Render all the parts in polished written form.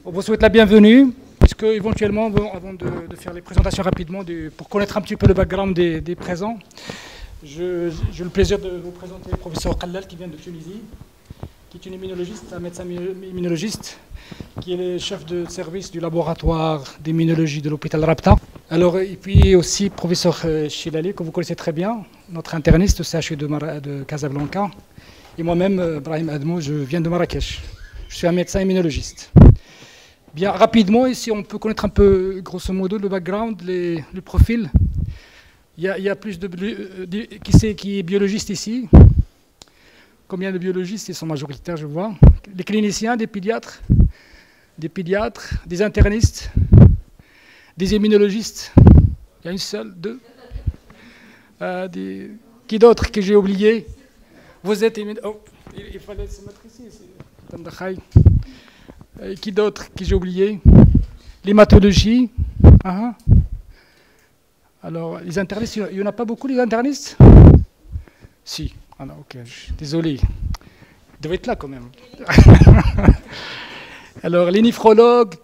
On vous souhaite la bienvenue, puisque éventuellement, avant de faire les présentations rapidement, pour connaître un petit peu le background des présents, j'ai le plaisir de vous présenter le professeur Kallal qui vient de Tunisie, qui est une immunologiste, un médecin immunologiste, qui est le chef de service du laboratoire d'immunologie de l'hôpital Rabta. Alors, et puis aussi professeur Chilali, que vous connaissez très bien, notre interniste au CHU de Casablanca. Et moi-même, Brahim Admou, je viens de Marrakech. Je suis un médecin immunologiste. Bien, rapidement, ici, on peut connaître un peu, grosso modo, le background, le profil. Il y a plus de... qui est biologiste ici? Combien de biologistes? Ils sont majoritaires, je vois. Les cliniciens, des pédiatres, des internistes, des immunologistes. Il y a une seule, deux. Qui d'autre que j'ai oublié? Vous êtes immunologiste. Oh, il fallait se mettre ici. Qui d'autre que j'ai oublié? L'hématologie. Alors, les internistes, il n'y en a pas beaucoup, les internistes? Si. Alors, ok, désolé. Ils doivent être là quand même. Alors, les néphrologues,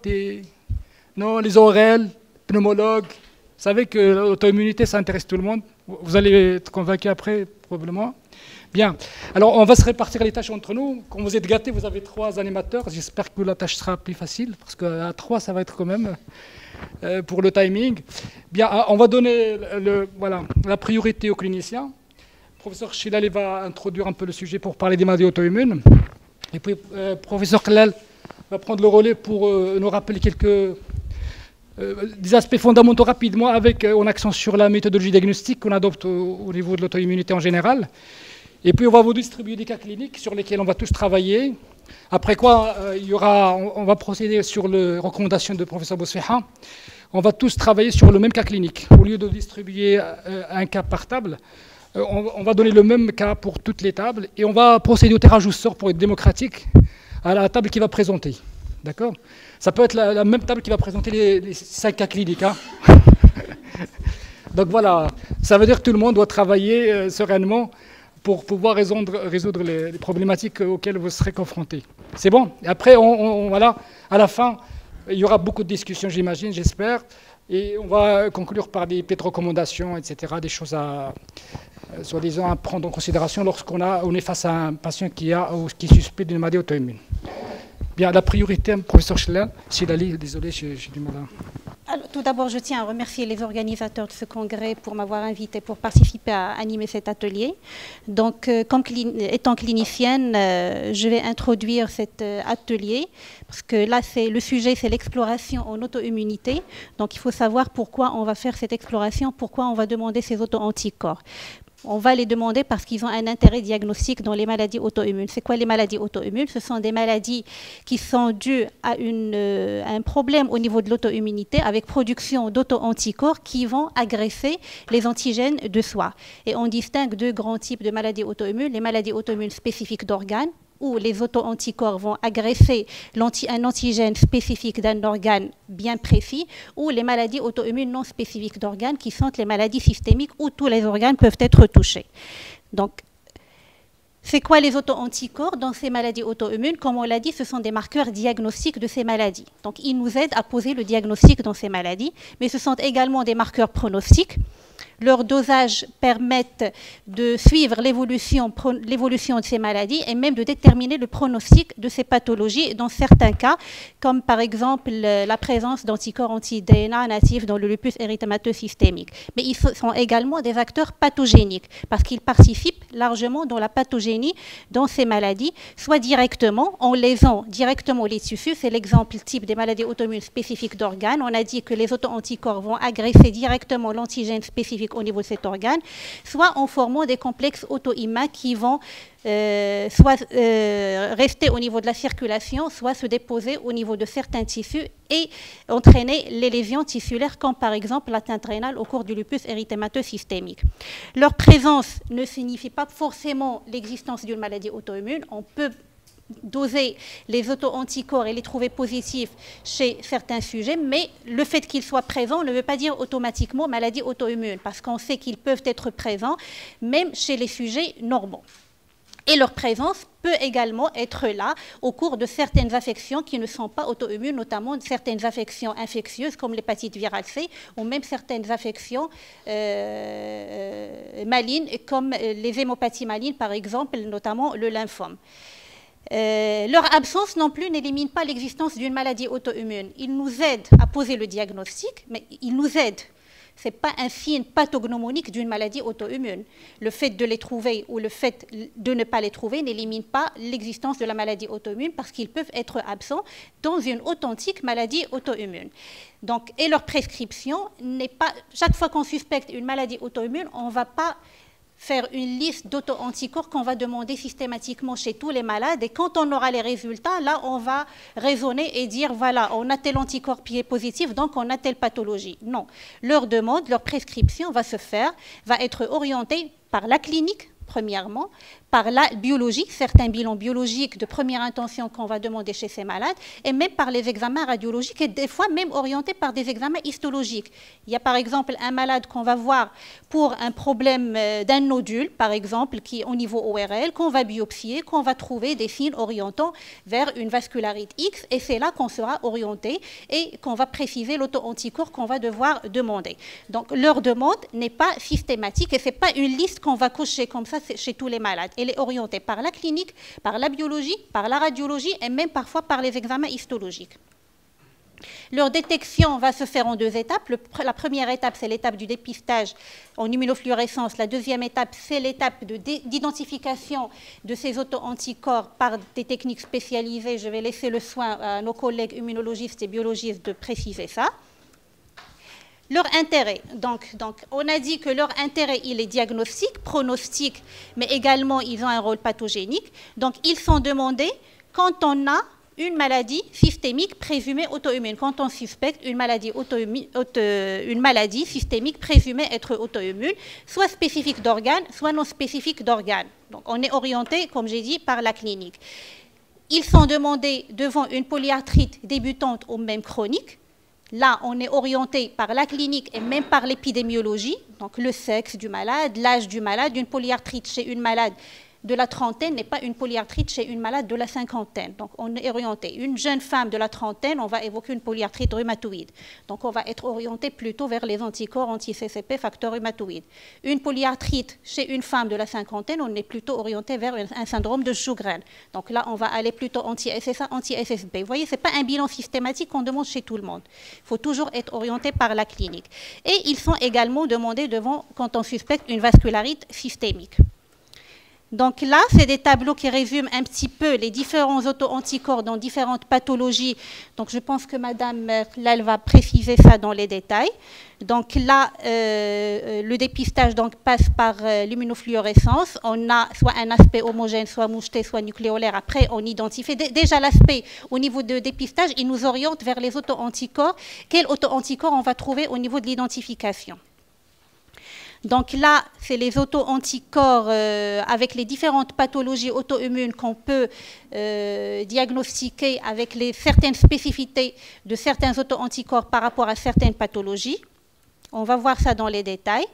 non, les ORL, pneumologues. Vous savez que l'auto-immunité, ça intéresse tout le monde. Vous allez être convaincu après, probablement. Bien. Alors, on va se répartir les tâches entre nous. Quand vous êtes gâtés, vous avez 3 animateurs. J'espère que la tâche sera plus facile, parce qu'à 3, ça va être quand même pour le timing. Bien, on va donner la priorité aux cliniciens. Le professeur Chilali va introduire un peu le sujet pour parler des maladies auto-immunes. Et puis, professeur Kallal va prendre le relais pour nous rappeler quelques des aspects fondamentaux rapidement, avec en accent sur la méthodologie diagnostique qu'on adopte au niveau de l'auto-immunité en général. Et puis on va vous distribuer des cas cliniques sur lesquels on va tous travailler. Après quoi, on va procéder sur les recommandations de professeur Bousfiha. On va tous travailler sur le même cas clinique. Au lieu de distribuer un cas par table, on va donner le même cas pour toutes les tables et on va procéder au tirage au sort pour être démocratique à la table qui va présenter. D'accord? Ça peut être la même table qui va présenter les 5 cas cliniques. Donc voilà, ça veut dire que tout le monde doit travailler sereinement pour pouvoir résoudre les problématiques auxquelles vous serez confrontés. C'est bon? Et après, voilà, à la fin, il y aura beaucoup de discussions, j'imagine, j'espère. Et on va conclure par des petites recommandations, etc., des choses soi-disant à prendre en considération lorsqu'on est face à un patient qui est suspect d'une maladie auto-immune. Bien, la priorité, professeur Chilali, désolé, j'ai du mal à... Alors, tout d'abord, je tiens à remercier les organisateurs de ce congrès pour m'avoir invité pour participer à animer cet atelier. Donc, étant clinicienne, je vais introduire cet atelier parce que là, le sujet, c'est l'exploration en auto-immunité. Donc, il faut savoir pourquoi on va faire cette exploration, pourquoi on va demander ces auto-anticorps. On va les demander parce qu'ils ont un intérêt diagnostique dans les maladies auto-immunes. C'est quoi les maladies auto-immunes? Ce sont des maladies qui sont dues à un problème au niveau de l'auto-immunité avec production d'auto-anticorps qui vont agresser les antigènes de soi. Et on distingue 2 grands types de maladies auto-immunes. Les maladies auto-immunes spécifiques d'organes, où les auto-anticorps vont agresser un antigène spécifique d'un organe bien précis, ou les maladies auto-immunes non spécifiques d'organes, qui sont les maladies systémiques où tous les organes peuvent être touchés. Donc, c'est quoi les auto-anticorps dans ces maladies auto-immunes? Comme on l'a dit, ce sont des marqueurs diagnostiques de ces maladies. Donc, ils nous aident à poser le diagnostic dans ces maladies, mais ce sont également des marqueurs pronostiques. Leur dosage permettent de suivre l'évolution de ces maladies et même de déterminer le pronostic de ces pathologies dans certains cas, comme par exemple la présence d'anticorps anti-DNA natifs dans le lupus érythémateux systémique. Mais ils sont également des acteurs pathogéniques parce qu'ils participent largement dans la pathogénie dans ces maladies, soit directement, en lésant directement les tissus. C'est l'exemple type des maladies auto-immunes spécifiques d'organes. On a dit que les auto-anticorps vont agresser directement l'antigène spécifique au niveau de cet organe, soit en formant des complexes auto-immuns qui vont soit rester au niveau de la circulation, soit se déposer au niveau de certains tissus et entraîner les lésions tissulaires, comme par exemple l'atteinte rénale au cours du lupus érythémateux systémique. Leur présence ne signifie pas forcément l'existence d'une maladie auto-immune. On peut doser les auto-anticorps et les trouver positifs chez certains sujets, mais le fait qu'ils soient présents ne veut pas dire automatiquement maladie auto-immune, parce qu'on sait qu'ils peuvent être présents même chez les sujets normaux. Et leur présence peut également être là au cours de certaines affections qui ne sont pas auto-immunes, notamment certaines affections infectieuses comme l'hépatite virale C ou même certaines affections malignes comme les hémopathies malignes, par exemple, notamment le lymphome. Leur absence non plus n'élimine pas l'existence d'une maladie auto-immune. Ils nous aident à poser le diagnostic, mais ils nous aident. Ce n'est pas un signe pathognomonique d'une maladie auto-immune. Le fait de les trouver ou le fait de ne pas les trouver n'élimine pas l'existence de la maladie auto-immune parce qu'ils peuvent être absents dans une authentique maladie auto-immune. Donc, et leur prescription n'est pas... Chaque fois qu'on suspecte une maladie auto-immune, on ne va pas faire une liste d'auto-anticorps qu'on va demander systématiquement chez tous les malades. Et quand on aura les résultats, là, on va raisonner et dire, voilà, on a tel anticorps qui est positif, donc on a telle pathologie. Non. Leur demande, leur prescription va être orientée par la clinique, premièrement, par la biologie, certains bilans biologiques de première intention qu'on va demander chez ces malades, et même par les examens radiologiques, et des fois même orientés par des examens histologiques. Il y a par exemple un malade qu'on va voir pour un problème d'un nodule, par exemple, qui est au niveau ORL, qu'on va biopsier, qu'on va trouver des signes orientant vers une vascularite X, et c'est là qu'on sera orienté et qu'on va préciser l'auto-anticorps qu'on va devoir demander. Donc leur demande n'est pas systématique, et ce n'est pas une liste qu'on va cocher comme ça chez tous les malades. Elle est orientée par la clinique, par la biologie, par la radiologie et même parfois par les examens histologiques. Leur détection va se faire en deux étapes. La première étape, c'est l'étape du dépistage en immunofluorescence. La deuxième étape, c'est l'étape d'identification de ces auto-anticorps par des techniques spécialisées. Je vais laisser le soin à nos collègues immunologistes et biologistes de préciser ça. Leur intérêt, donc on a dit que leur intérêt, il est diagnostique, pronostic, mais également ils ont un rôle pathogénique. Donc ils sont demandés quand on a une maladie systémique présumée auto-immune, quand on suspecte une maladie systémique présumée être auto-immune, soit spécifique d'organes, soit non spécifique d'organes. Donc on est orienté, comme j'ai dit, par la clinique. Ils sont demandés devant une polyarthrite débutante ou même chronique. Là, on est orienté par la clinique et même par l'épidémiologie, donc le sexe du malade, l'âge du malade. Une polyarthrite chez une malade de la trentaine n'est pas une polyarthrite chez une malade de la cinquantaine. Donc, on est orienté. Une jeune femme de la trentaine, on va évoquer une polyarthrite rhumatoïde. Donc, on va être orienté plutôt vers les anticorps anti-CCP, facteur rhumatoïde. Une polyarthrite chez une femme de la cinquantaine, on est plutôt orienté vers un syndrome de Sjögren. Donc là, on va aller plutôt anti-SSA, anti-SSB. Vous voyez, ce n'est pas un bilan systématique qu'on demande chez tout le monde. Il faut toujours être orienté par la clinique. Et ils sont également demandés devant, quand on suspecte une vascularite systémique. Donc là, c'est des tableaux qui résument un petit peu les différents auto-anticorps dans différentes pathologies. Donc je pense que Madame Merlal va préciser ça dans les détails. Donc là, le dépistage passe par l'immunofluorescence. On a soit un aspect homogène, soit moucheté, soit nucléolaire. Après, on identifie. Déjà, l'aspect au niveau de dépistage, il nous oriente vers les auto-anticorps. Quels auto-anticorps on va trouver au niveau de l'identification? Donc là, c'est les auto-anticorps avec les différentes pathologies auto-immunes qu'on peut diagnostiquer avec certaines spécificités de certains auto-anticorps par rapport à certaines pathologies. On va voir ça dans les détails.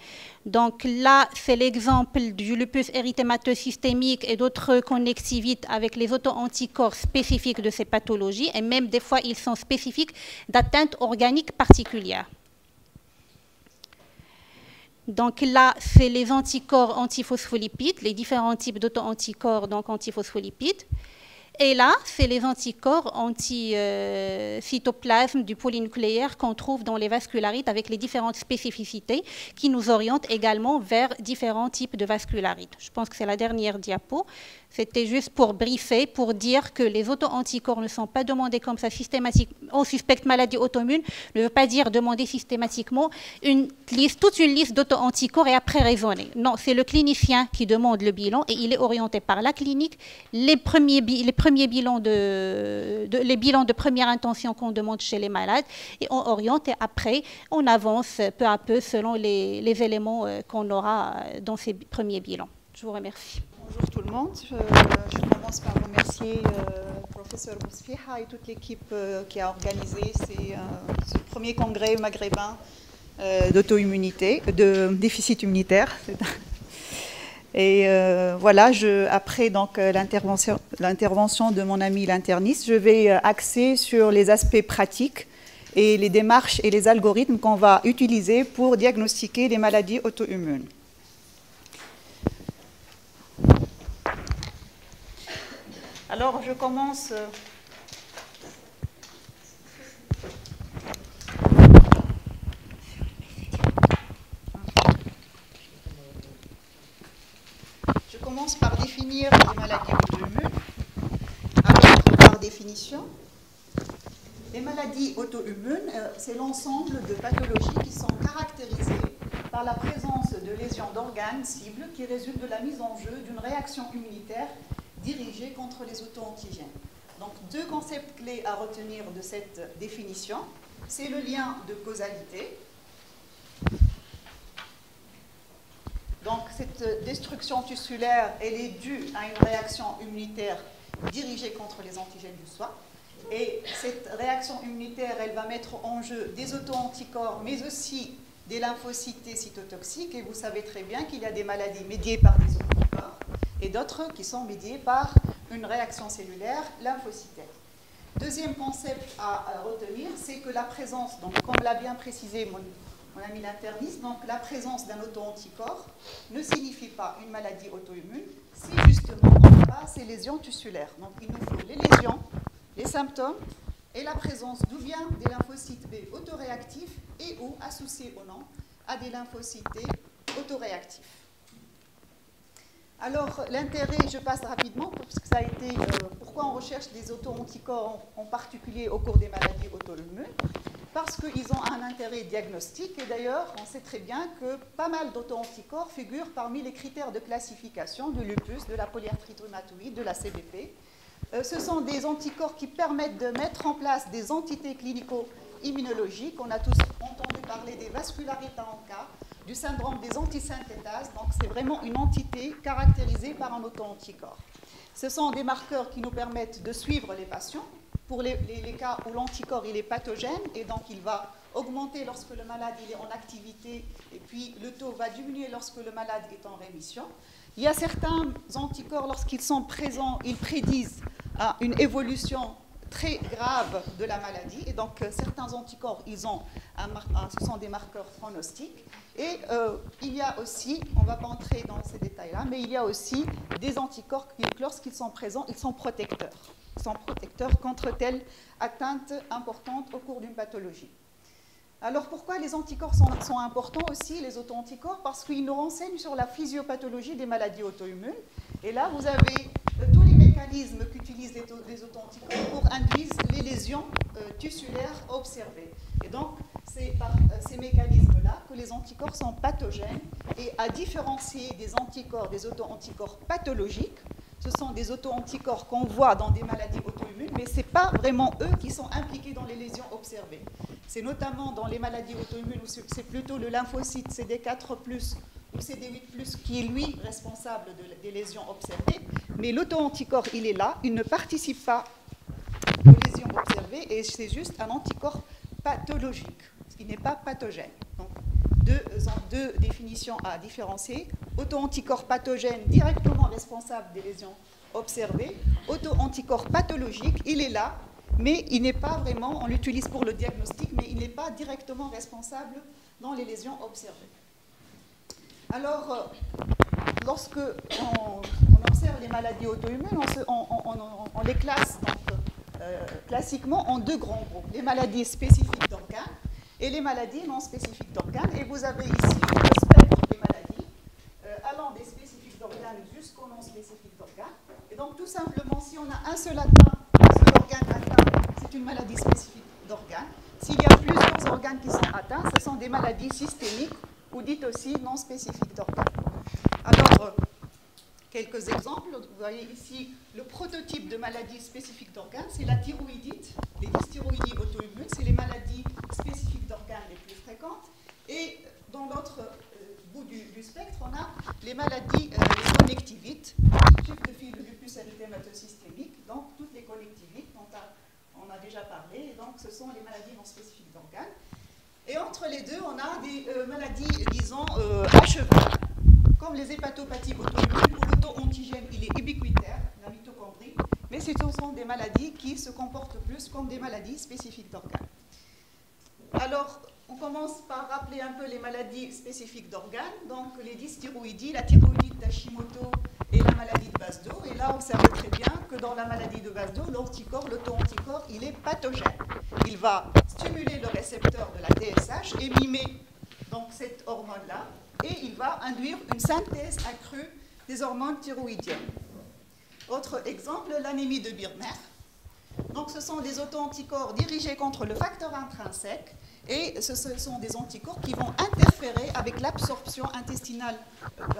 Donc là, c'est l'exemple du lupus érythémateux systémique et d'autres connectivites avec les auto-anticorps spécifiques de ces pathologies. Et même des fois, ils sont spécifiques d'atteintes organiques particulières. Donc là, c'est les anticorps antiphospholipides, les différents types d'auto-anticorps donc antiphospholipides. Et là, c'est les anticorps anti-cytoplasme du polynucléaire qu'on trouve dans les vascularites avec les différentes spécificités qui nous orientent également vers différents types de vascularites. Je pense que c'est la dernière diapo. C'était juste pour briefer, pour dire que les auto-anticorps ne sont pas demandés comme ça systématiquement. On suspecte maladie auto-immune, ne veut pas dire demander systématiquement toute une liste d'auto-anticorps et après raisonner. Non, c'est le clinicien qui demande le bilan et il est orienté par la clinique. Les bilans de première intention qu'on demande chez les malades et on oriente et après on avance peu à peu selon les éléments qu'on aura dans ces premiers bilans. Je vous remercie. Bonjour tout le monde. Je commence par remercier le professeur Bousfiha et toute l'équipe qui a organisé ce premier congrès maghrébin d'auto-immunité, de déficit immunitaire. Et voilà, après l'intervention de mon ami l'interniste, je vais axer sur les aspects pratiques et les démarches et les algorithmes qu'on va utiliser pour diagnostiquer les maladies auto-immunes. Alors, je commence... Je commence par définir les maladies auto-immunes. Alors, par définition, les maladies auto-immunes, c'est l'ensemble de pathologies qui sont caractérisées par la présence de lésions d'organes cibles qui résultent de la mise en jeu d'une réaction immunitaire dirigée contre les auto-antigènes. Donc, deux concepts clés à retenir de cette définition, c'est le lien de causalité. Donc, cette destruction tissulaire, elle est due à une réaction immunitaire dirigée contre les antigènes du soi. Et cette réaction immunitaire, elle va mettre en jeu des auto-anticorps, mais aussi des lymphocytes T cytotoxiques. Et vous savez très bien qu'il y a des maladies médiées par des anticorps et d'autres qui sont médiées par une réaction cellulaire lymphocytaire. Deuxième concept à retenir, c'est que la présence, donc comme l'a bien précisé mon ami l'interniste, donc la présence d'un auto-anticorps ne signifie pas une maladie auto-immune si justement on n'a pas ces lésions tissulaires. Donc il nous faut les lésions, les symptômes et la présence d'où vient des lymphocytes B autoréactifs et ou associés ou non à des lymphocytes T autoréactifs. Alors l'intérêt, je passe rapidement parce que ça a été pourquoi on recherche des auto-anticorps en particulier au cours des maladies auto-immunes. Parce qu'ils ont un intérêt diagnostique et d'ailleurs on sait très bien que pas mal d'auto-anticorps figurent parmi les critères de classification du lupus, de la polyarthrite rhumatoïde, de la CBP. Ce sont des anticorps qui permettent de mettre en place des entités clinico-immunologiques. On a tous entendu parler des vascularitas en cas, du syndrome des antisynthétases. Donc c'est vraiment une entité caractérisée par un auto-anticorps. Ce sont des marqueurs qui nous permettent de suivre les patients pour les cas où l'anticorps il est pathogène et donc il va augmenter lorsque le malade il est en activité et puis le taux va diminuer lorsque le malade est en rémission. Il y a certains anticorps, lorsqu'ils sont présents, ils prédisent une évolution très grave de la maladie. Et donc, certains anticorps, ce sont des marqueurs pronostiques. Et il y a aussi, on ne va pas entrer dans ces détails-là, mais il y a aussi des anticorps qui, lorsqu'ils sont présents, ils sont protecteurs. Ils sont protecteurs contre telle atteinte importante au cours d'une pathologie. Alors pourquoi les anticorps sont importants aussi, les auto-anticorps? Parce qu'ils nous renseignent sur la physiopathologie des maladies auto-immunes. Et là, vous avez tous les mécanismes qu'utilisent les auto-anticorps pour induire les lésions tissulaires observées. Et donc, c'est par ces mécanismes-là que les anticorps sont pathogènes et à différencier des anticorps, des auto-anticorps pathologiques. Ce sont des auto-anticorps qu'on voit dans des maladies auto-immunes, mais ce n'est pas vraiment eux qui sont impliqués dans les lésions observées. C'est notamment dans les maladies auto-immunes où c'est plutôt le lymphocyte CD4+, ou CD8+, qui est lui responsable des lésions observées. Mais l'auto-anticorps, il est là, il ne participe pas aux lésions observées et c'est juste un anticorps pathologique, qui n'est pas pathogène. Donc, deux définitions à différencier. Auto-anticorps pathogène directement responsable des lésions observées. Auto-anticorps pathologique, il est là, mais il n'est pas vraiment, on l'utilise pour le diagnostic, mais il n'est pas directement responsable dans les lésions observées. Alors, lorsque on observe les maladies auto-immunes, on les classe donc, classiquement en deux grands groupes. Les maladies spécifiques d'organes et les maladies non spécifiques d'organes. Et vous avez ici le spectre des maladies, allant des spécifiques d'organes jusqu'aux non spécifiques d'organes. Et donc, tout simplement, si on a un seul organe atteint, c'est une maladie spécifique d'organes. S'il y a plusieurs organes qui sont atteints, ce sont des maladies systémiques ou dites aussi non spécifiques d'organes. Alors, quelques exemples. Vous voyez ici le prototype de maladie spécifique d'organes, c'est la thyroïdite. Les dysthyroïdies auto-immunes, c'est les maladies spécifiques d'organes les plus fréquentes. Et dans l'autre bout du spectre, on a les maladies les connectivites, tryptophile, lupus érythématosystémique, donc toutes les connectivites dont on a déjà parlé, et donc ce sont les maladies non spécifiques d'organes. Et entre les deux, on a des maladies, disons, à cheval, comme les hépatopathies auto-immunes, où l'auto-antigène il est ubiquitaire, la mitochondrie, mais ce sont des maladies qui se comportent plus comme des maladies spécifiques d'organes. Alors, on commence par rappeler un peu les maladies spécifiques d'organes, donc les dysthyroïdies, la thyroïdite d'Hashimoto et la maladie de Basdo. Et là, on savait très bien que dans la maladie de Basdo, l'auto-anticorps, il est pathogène. Il va stimuler le récepteur de la TSH et mimer donc cette hormone-là, et il va induire une synthèse accrue des hormones thyroïdiennes. Autre exemple, l'anémie de Birner. Donc, ce sont des auto-anticorps dirigés contre le facteur intrinsèque, et ce sont des anticorps qui vont interférer avec l'absorption intestinale,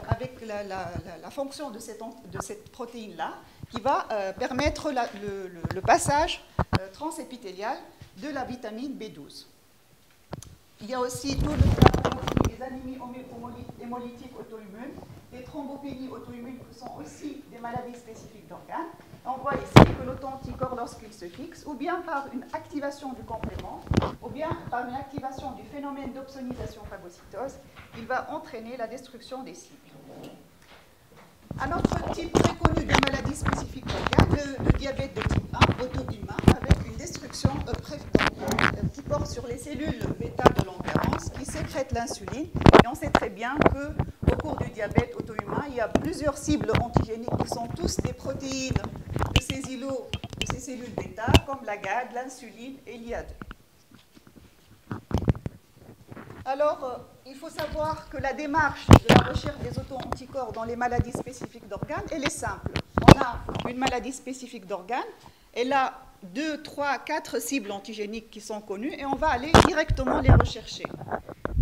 avec la fonction de cette protéine-là, qui va permettre le passage transépithélial de la vitamine B12. Il y a aussi tout les anémies hémolytiques auto-immunes, les thrombopénies auto-immunes qui sont aussi des maladies spécifiques d'organes. On voit ici que l'auto-anticorps, lorsqu'il se fixe, ou bien par une activation du complément, ou bien par une activation du phénomène d'opsonisation phagocytose, il va entraîner la destruction des cibles. Un autre type très connu de maladie spécifique d'organes, le diabète de type 1, auto-humain, avec une destruction qui porte sur les cellules bêta de Langerhans qui sécrètent l'insuline. Et on sait très bien qu'au cours du diabète auto-humain, il y a plusieurs cibles antigéniques qui sont tous des protéines de ces îlots, de ces cellules bêta, comme la GAD, l'insuline et l'IA2. Alors, il faut savoir que la démarche de la recherche des auto-anticorps dans les maladies spécifiques d'organes, elle est simple. On a une maladie spécifique d'organes, elle a 2, 3, 4 cibles antigéniques qui sont connues et on va aller directement les rechercher.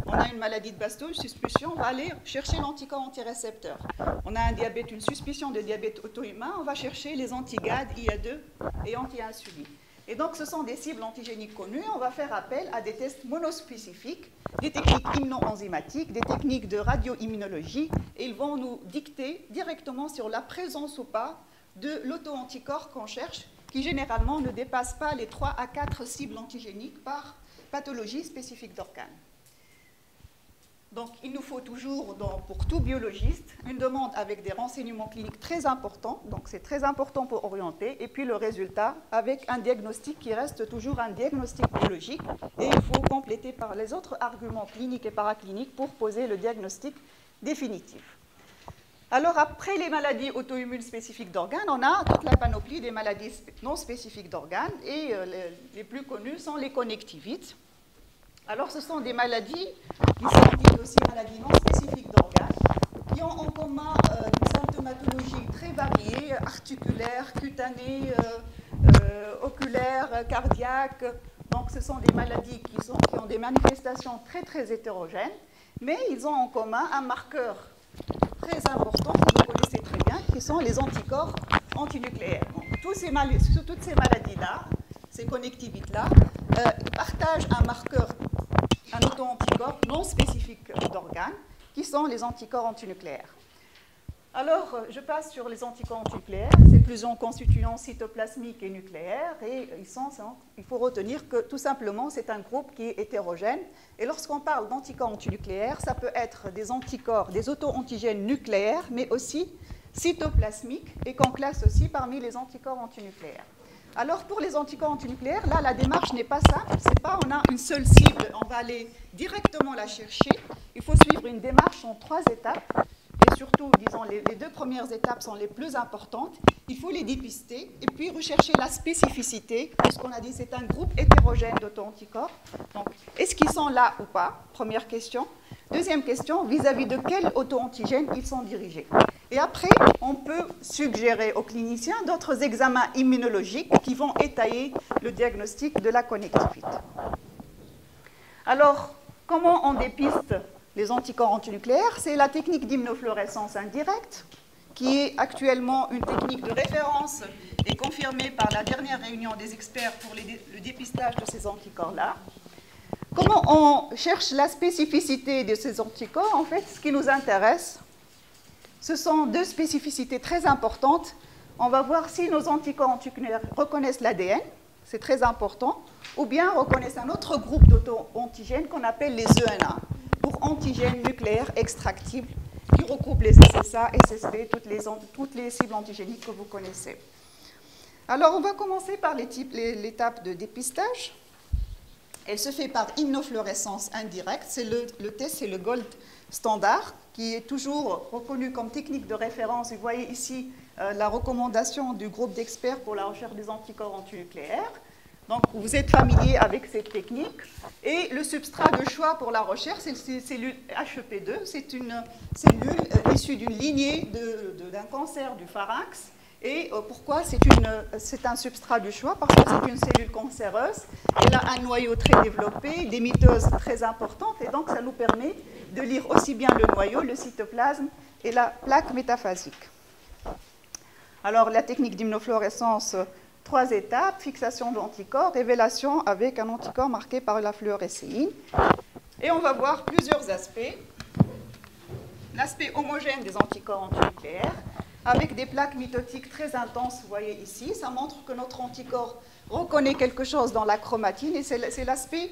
On a une maladie de Basdo, une suspicion, on va aller chercher l'anticorps antirécepteur. On a un diabète, une suspicion de diabète auto-humain, on va chercher les anti-GAD, IA2 et anti-insuline. Et donc, ce sont des cibles antigéniques connues. On va faire appel à des tests monospécifiques, des techniques immunoenzymatiques, des techniques de radioimmunologie, et ils vont nous dicter directement sur la présence ou pas de l'auto-anticorps qu'on cherche, qui généralement ne dépasse pas les 3 à 4 cibles antigéniques par pathologie spécifique d'organes. Donc, il nous faut toujours, pour tout biologiste, une demande avec des renseignements cliniques très importants. Donc, c'est très important pour orienter. Et puis, le résultat avec un diagnostic qui reste toujours un diagnostic biologique. Et il faut compléter par les autres arguments cliniques et paracliniques pour poser le diagnostic définitif. Alors, après les maladies auto-immunes spécifiques d'organes, on a toute la panoplie des maladies non spécifiques d'organes. Et les plus connues sont les connectivites. Alors, ce sont des maladies qui sont dites aussi maladies non spécifiques d'organes, qui ont en commun une symptomatologie très variée, articulaire, cutanée, oculaire, cardiaque. Donc, ce sont des maladies qui ont des manifestations très, très hétérogènes, mais ils ont en commun un marqueur très important que vous connaissez très bien, qui sont les anticorps antinucléaires. Donc, toutes ces maladies-là, ces connectivites-là, partagent un marqueur, un auto-anticorps non spécifique d'organes, qui sont les anticorps antinucléaires. Alors, je passe sur les anticorps antinucléaires, ces plusions constituants cytoplasmiques et nucléaires, et il faut retenir que tout simplement, c'est un groupe qui est hétérogène. Et lorsqu'on parle d'anticorps antinucléaires, ça peut être des anticorps, des auto-antigènes nucléaires, mais aussi cytoplasmiques, et qu'on classe aussi parmi les anticorps antinucléaires. Alors, pour les anticorps antinucléaires, là, la démarche n'est pas simple. C'est pas on a une seule cible, on va aller directement la chercher. Il faut suivre une démarche en 3 étapes. Et surtout, disons, les 2 premières étapes sont les plus importantes. Il faut les dépister et puis rechercher la spécificité, puisqu'on a dit c'est un groupe hétérogène d'auto-anticorps. Donc, est-ce qu'ils sont là ou pas? Première question. Deuxième question, vis-à-vis de quel auto-antigène ils sont dirigés. Et après, on peut suggérer aux cliniciens d'autres examens immunologiques qui vont étayer le diagnostic de la connectivité. Alors, comment on dépiste les anticorps antinucléaires? C'est la technique d'immunofluorescence indirecte, qui est actuellement une technique de référence et confirmée par la dernière réunion des experts pour le dépistage de ces anticorps-là. Comment on cherche la spécificité de ces anticorps? En fait, ce qui nous intéresse, ce sont 2 spécificités très importantes. On va voir si nos anticorps antinucléaires reconnaissent l'ADN, c'est très important, ou bien reconnaissent un autre groupe d'auto-antigènes qu'on appelle les ENA, pour antigènes nucléaires extractibles. qui regroupe les SSA, SSB, toutes les cibles antigéniques que vous connaissez. Alors, on va commencer par l'étape de dépistage. Elle se fait par immunofluorescence indirecte. Le test, c'est le gold standard, qui est toujours reconnu comme technique de référence. Vous voyez ici la recommandation du groupe d'experts pour la recherche des anticorps antinucléaires. Donc, vous êtes familier avec cette technique. Et le substrat de choix pour la recherche, c'est la cellule HEP2. C'est une cellule issue d'une lignée d'un cancer du pharynx. Et pourquoi c'est un substrat du choix? Parce que c'est une cellule cancéreuse. Elle a un noyau très développé, des mitoses très importantes. Et donc, ça nous permet de lire aussi bien le noyau, le cytoplasme et la plaque métaphasique. Alors, la technique d'immunofluorescence, 3 étapes, fixation de l'anticorps, révélation avec un anticorps marqué par la fluorescéine. Et on va voir plusieurs aspects. L'aspect homogène des anticorps antinucléaires, avec des plaques mitotiques très intenses, vous voyez ici. Ça montre que notre anticorps reconnaît quelque chose dans la chromatine, et c'est l'aspect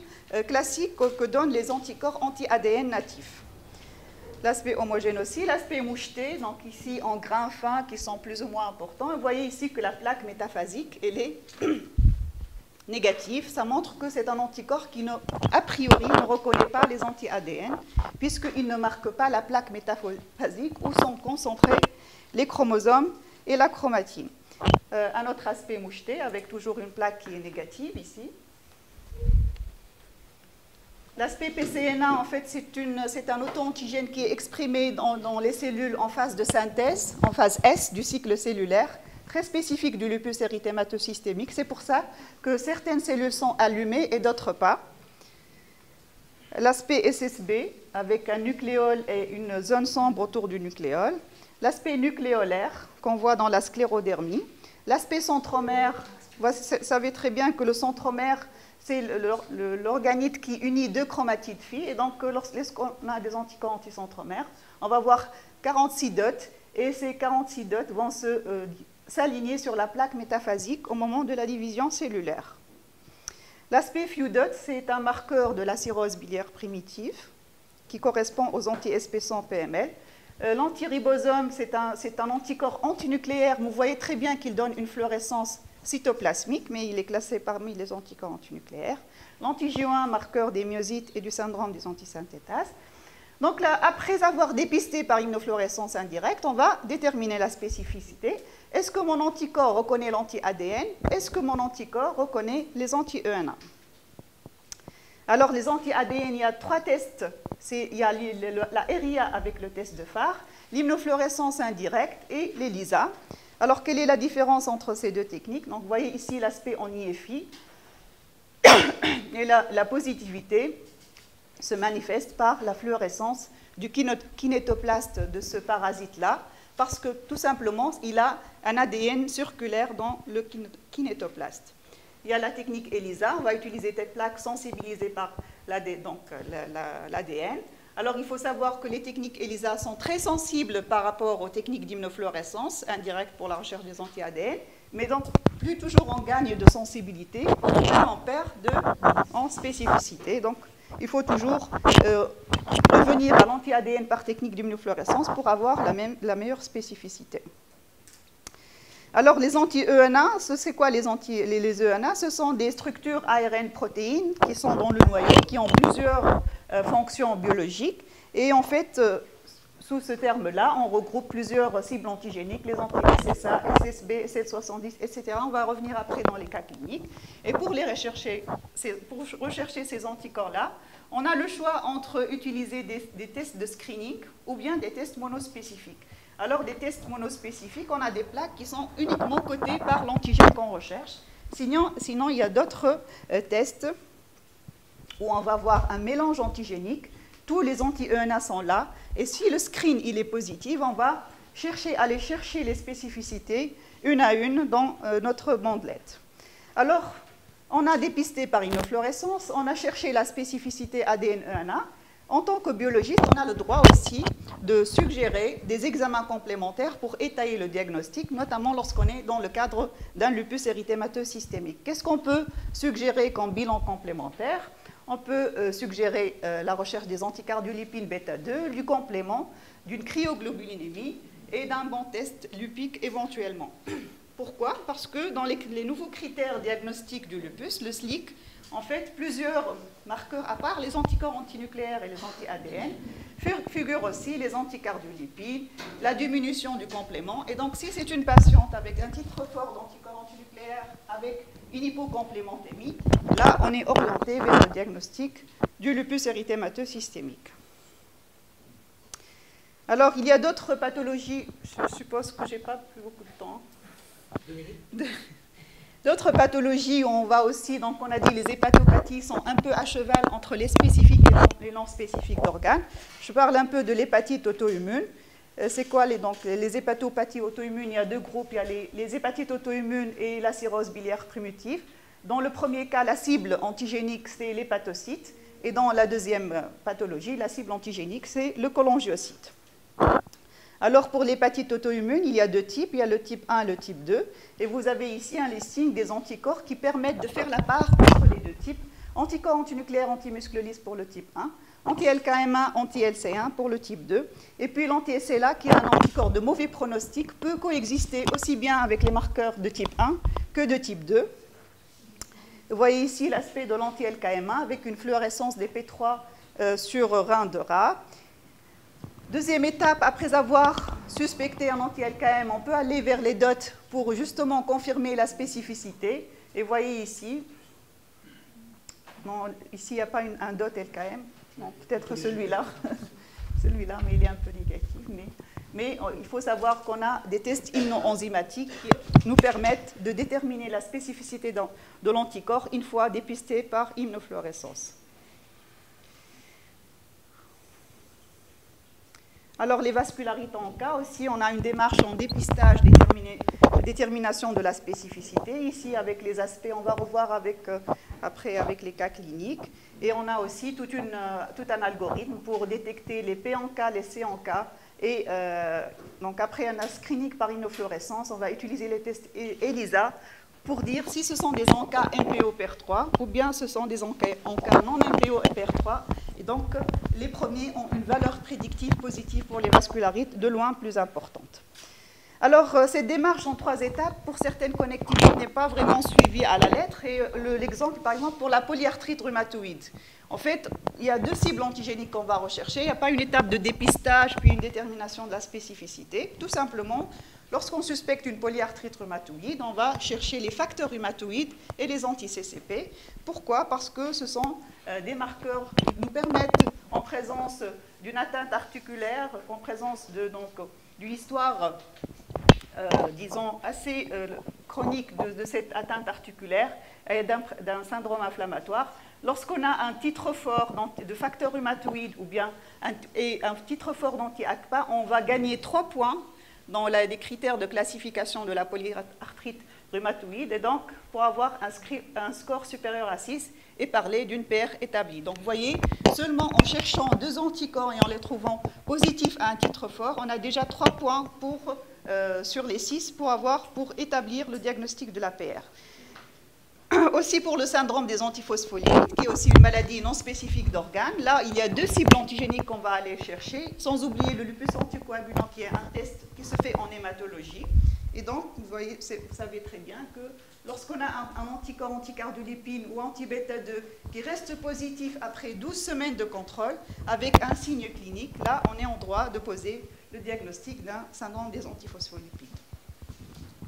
classique que donnent les anticorps anti-ADN natifs. L'aspect homogène aussi, l'aspect moucheté, donc ici en grains fins qui sont plus ou moins importants. Vous voyez ici que la plaque métaphasique, elle est négative. Ça montre que c'est un anticorps qui, a priori, ne reconnaît pas les anti-ADN, puisqu'il ne marque pas la plaque métaphasique où sont concentrés les chromosomes et la chromatine. Un autre aspect moucheté, avec toujours une plaque qui est négative ici. L'aspect PCNA, en fait, c'est un auto-antigène qui est exprimé dans les cellules en phase de synthèse, en phase S du cycle cellulaire, très spécifique du lupus érythémateux systémique. C'est pour ça que certaines cellules sont allumées et d'autres pas. L'aspect SSB, avec un nucléole et une zone sombre autour du nucléole. L'aspect nucléolaire, qu'on voit dans la sclérodermie. L'aspect centromère, vous savez très bien que le centromère, c'est l'organite qui unit 2 chromatides phi. Et donc, lorsqu'on a des anticorps anticentromères, on va voir 46 dots. Et ces 46 dots vont s'aligner sur la plaque métaphasique au moment de la division cellulaire. L'aspect few dots, c'est un marqueur de la cirrhose biliaire primitive qui correspond aux anti-SP100-PML. L'antiribosome, c'est un anticorps antinucléaire. Vous voyez très bien qu'il donne une fluorescence cytoplasmique, mais il est classé parmi les anticorps antinucléaires. L'anti-J1, marqueur des myosites et du syndrome des antisynthétases. Donc là, après avoir dépisté par immunofluorescence indirecte, on va déterminer la spécificité. Est-ce que mon anticorps reconnaît l'anti-ADN? Est-ce que mon anticorps reconnaît les anti-ENA? Alors, les anti-ADN, il y a 3 tests. Il y a la RIA avec le test de phare, l'immunofluorescence indirecte et l'ELISA. Alors, quelle est la différence entre ces 2 techniques? Donc, vous voyez ici l'aspect en IFI. Et la positivité se manifeste par la fluorescence du kinétoplaste de ce parasite-là, parce que tout simplement, il a un ADN circulaire dans le kinétoplaste. Il y a la technique ELISA, on va utiliser des plaques sensibilisées par l'ADN. Alors, il faut savoir que les techniques ELISA sont très sensibles par rapport aux techniques d'immunofluorescence indirecte pour la recherche des anti-ADN, mais donc, plus toujours on gagne de sensibilité, plus on perd en spécificité. Donc, il faut toujours revenir à l'anti-ADN par technique d'immunofluorescence pour avoir la meilleure spécificité. Alors, les anti-ENA, c'est quoi les ENA? Ce sont des structures ARN-protéines qui sont dans le noyau, qui ont plusieurs fonctions biologiques. Et en fait, sous ce terme-là, on regroupe plusieurs cibles antigéniques, les anti-SSA, SSB, SL70, etc. On va revenir après dans les cas cliniques. Et pour rechercher ces anticorps-là, on a le choix entre utiliser des tests de screening ou bien des tests monospécifiques. Alors, des tests monospécifiques, on a des plaques qui sont uniquement codées par l'antigène qu'on recherche. Sinon, il y a d'autres tests où on va avoir un mélange antigénique. Tous les anti-ENA sont là. Et si le screen il est positif, on va aller chercher les spécificités une à une dans notre bandelette. Alors, on a dépisté par immunofluorescence, on a cherché la spécificité ADN-ENA. En tant que biologiste, on a le droit aussi de suggérer des examens complémentaires pour étayer le diagnostic, notamment lorsqu'on est dans le cadre d'un lupus érythémateux systémique. Qu'est-ce qu'on peut suggérer comme bilan complémentaire? on peut suggérer la recherche des anticardiolipines bêta-2, du complément, d'une cryoglobulinémie et d'un bon test lupique éventuellement. Pourquoi? Parce que dans les nouveaux critères diagnostiques du lupus, le SLIC, en fait, plusieurs marqueurs, à part les anticorps antinucléaires et les anti-ADN, figurent aussi les anticardiolipines, la diminution du complément. Et donc, si c'est une patiente avec un titre fort d'anticorps antinucléaires, avec une hypocomplémentémie, là, on est orienté vers le diagnostic du lupus érythémateux systémique. Alors, il y a d'autres pathologies, je suppose que je n'ai pas plus beaucoup de temps. 2 minutes. D'autres pathologies, on va aussi, donc on a dit les hépatopathies sont un peu à cheval entre les spécifiques et les non spécifiques d'organes. Je parle un peu de l'hépatite auto-immune. C'est quoi les hépatopathies auto-immunes? Il y a deux groupes, il y a les hépatites auto-immunes et la cirrhose biliaire primitive. Dans le premier cas, la cible antigénique, c'est l'hépatocyte. Et dans la deuxième pathologie, la cible antigénique, c'est le cholangiocyte. Alors, pour l'hépatite auto-immune, il y a deux types. Il y a le type 1 et le type 2. Et vous avez ici un listing des anticorps qui permettent de faire la part entre les deux types. Anticorps antinucléaires, antimusclolys pour le type 1. Anti-LKM1, anti-LC1 pour le type 2. Et puis l'anti-SLA, qui est un anticorps de mauvais pronostic, peut coexister aussi bien avec les marqueurs de type 1 que de type 2. Vous voyez ici l'aspect de l'anti-LKM1 avec une fluorescence des P3 sur rein de rat. Deuxième étape, après avoir suspecté un anti-LKM, on peut aller vers les DOT pour justement confirmer la spécificité. Et vous voyez ici, non, ici il n'y a pas un DOT LKM, peut-être celui-là, celui-là, mais il est un peu négatif. Mais il faut savoir qu'on a des tests immunoenzymatiques qui nous permettent de déterminer la spécificité de l'anticorps une fois dépisté par immunofluorescence. Alors, les vascularites en cas aussi, on a une démarche en dépistage, détermination de la spécificité. Ici, avec les aspects, on va revoir après avec les cas cliniques. Et on a aussi tout un algorithme pour détecter les P en K, les C en K. Et donc, après un screening par immunofluorescence, on va utiliser les tests ELISA pour dire si ce sont des encas MPO PER3 ou bien ce sont des encas non MPO PER3. Et donc, les premiers ont une valeur prédictive positive pour les vascularites de loin plus importante. Alors, cette démarche en 3 étapes, pour certaines connectivités, n'est pas vraiment suivie à la lettre. Et l'exemple, par exemple, pour la polyarthrite rhumatoïde. En fait, il y a 2 cibles antigéniques qu'on va rechercher. Il n'y a pas une étape de dépistage, puis une détermination de la spécificité. Tout simplement, lorsqu'on suspecte une polyarthrite rhumatoïde, on va chercher les facteurs rhumatoïdes et les anti-CCP. Pourquoi? Parce que ce sont des marqueurs qui nous permettent, en présence d'une atteinte articulaire, en présence d'une histoire, disons, assez chronique de cette atteinte articulaire et d'un syndrome inflammatoire, lorsqu'on a un titre fort de facteur rhumatoïde ou bien un titre fort d'anti-ACPA, on va gagner 3 points dans les critères de classification de la polyarthrite rhumatoïde, et donc pour avoir un score supérieur à 6 et parler d'une PR établie. Donc vous voyez, seulement en cherchant 2 anticorps et en les trouvant positifs à un titre fort, on a déjà 3 points sur les 6 pour établir le diagnostic de la PR. Aussi pour le syndrome des antiphospholipides, qui est aussi une maladie non spécifique d'organes. Là, il y a 2 cibles antigéniques qu'on va aller chercher, sans oublier le lupus anticoagulant, qui est un test qui se fait en hématologie. Et donc, vous savez très bien que lorsqu'on a un anticorps anticardiolipine ou anti-bêta-2 qui reste positif après 12 semaines de contrôle, avec un signe clinique, là, on est en droit de poser le diagnostic d'un syndrome des antiphospholipides.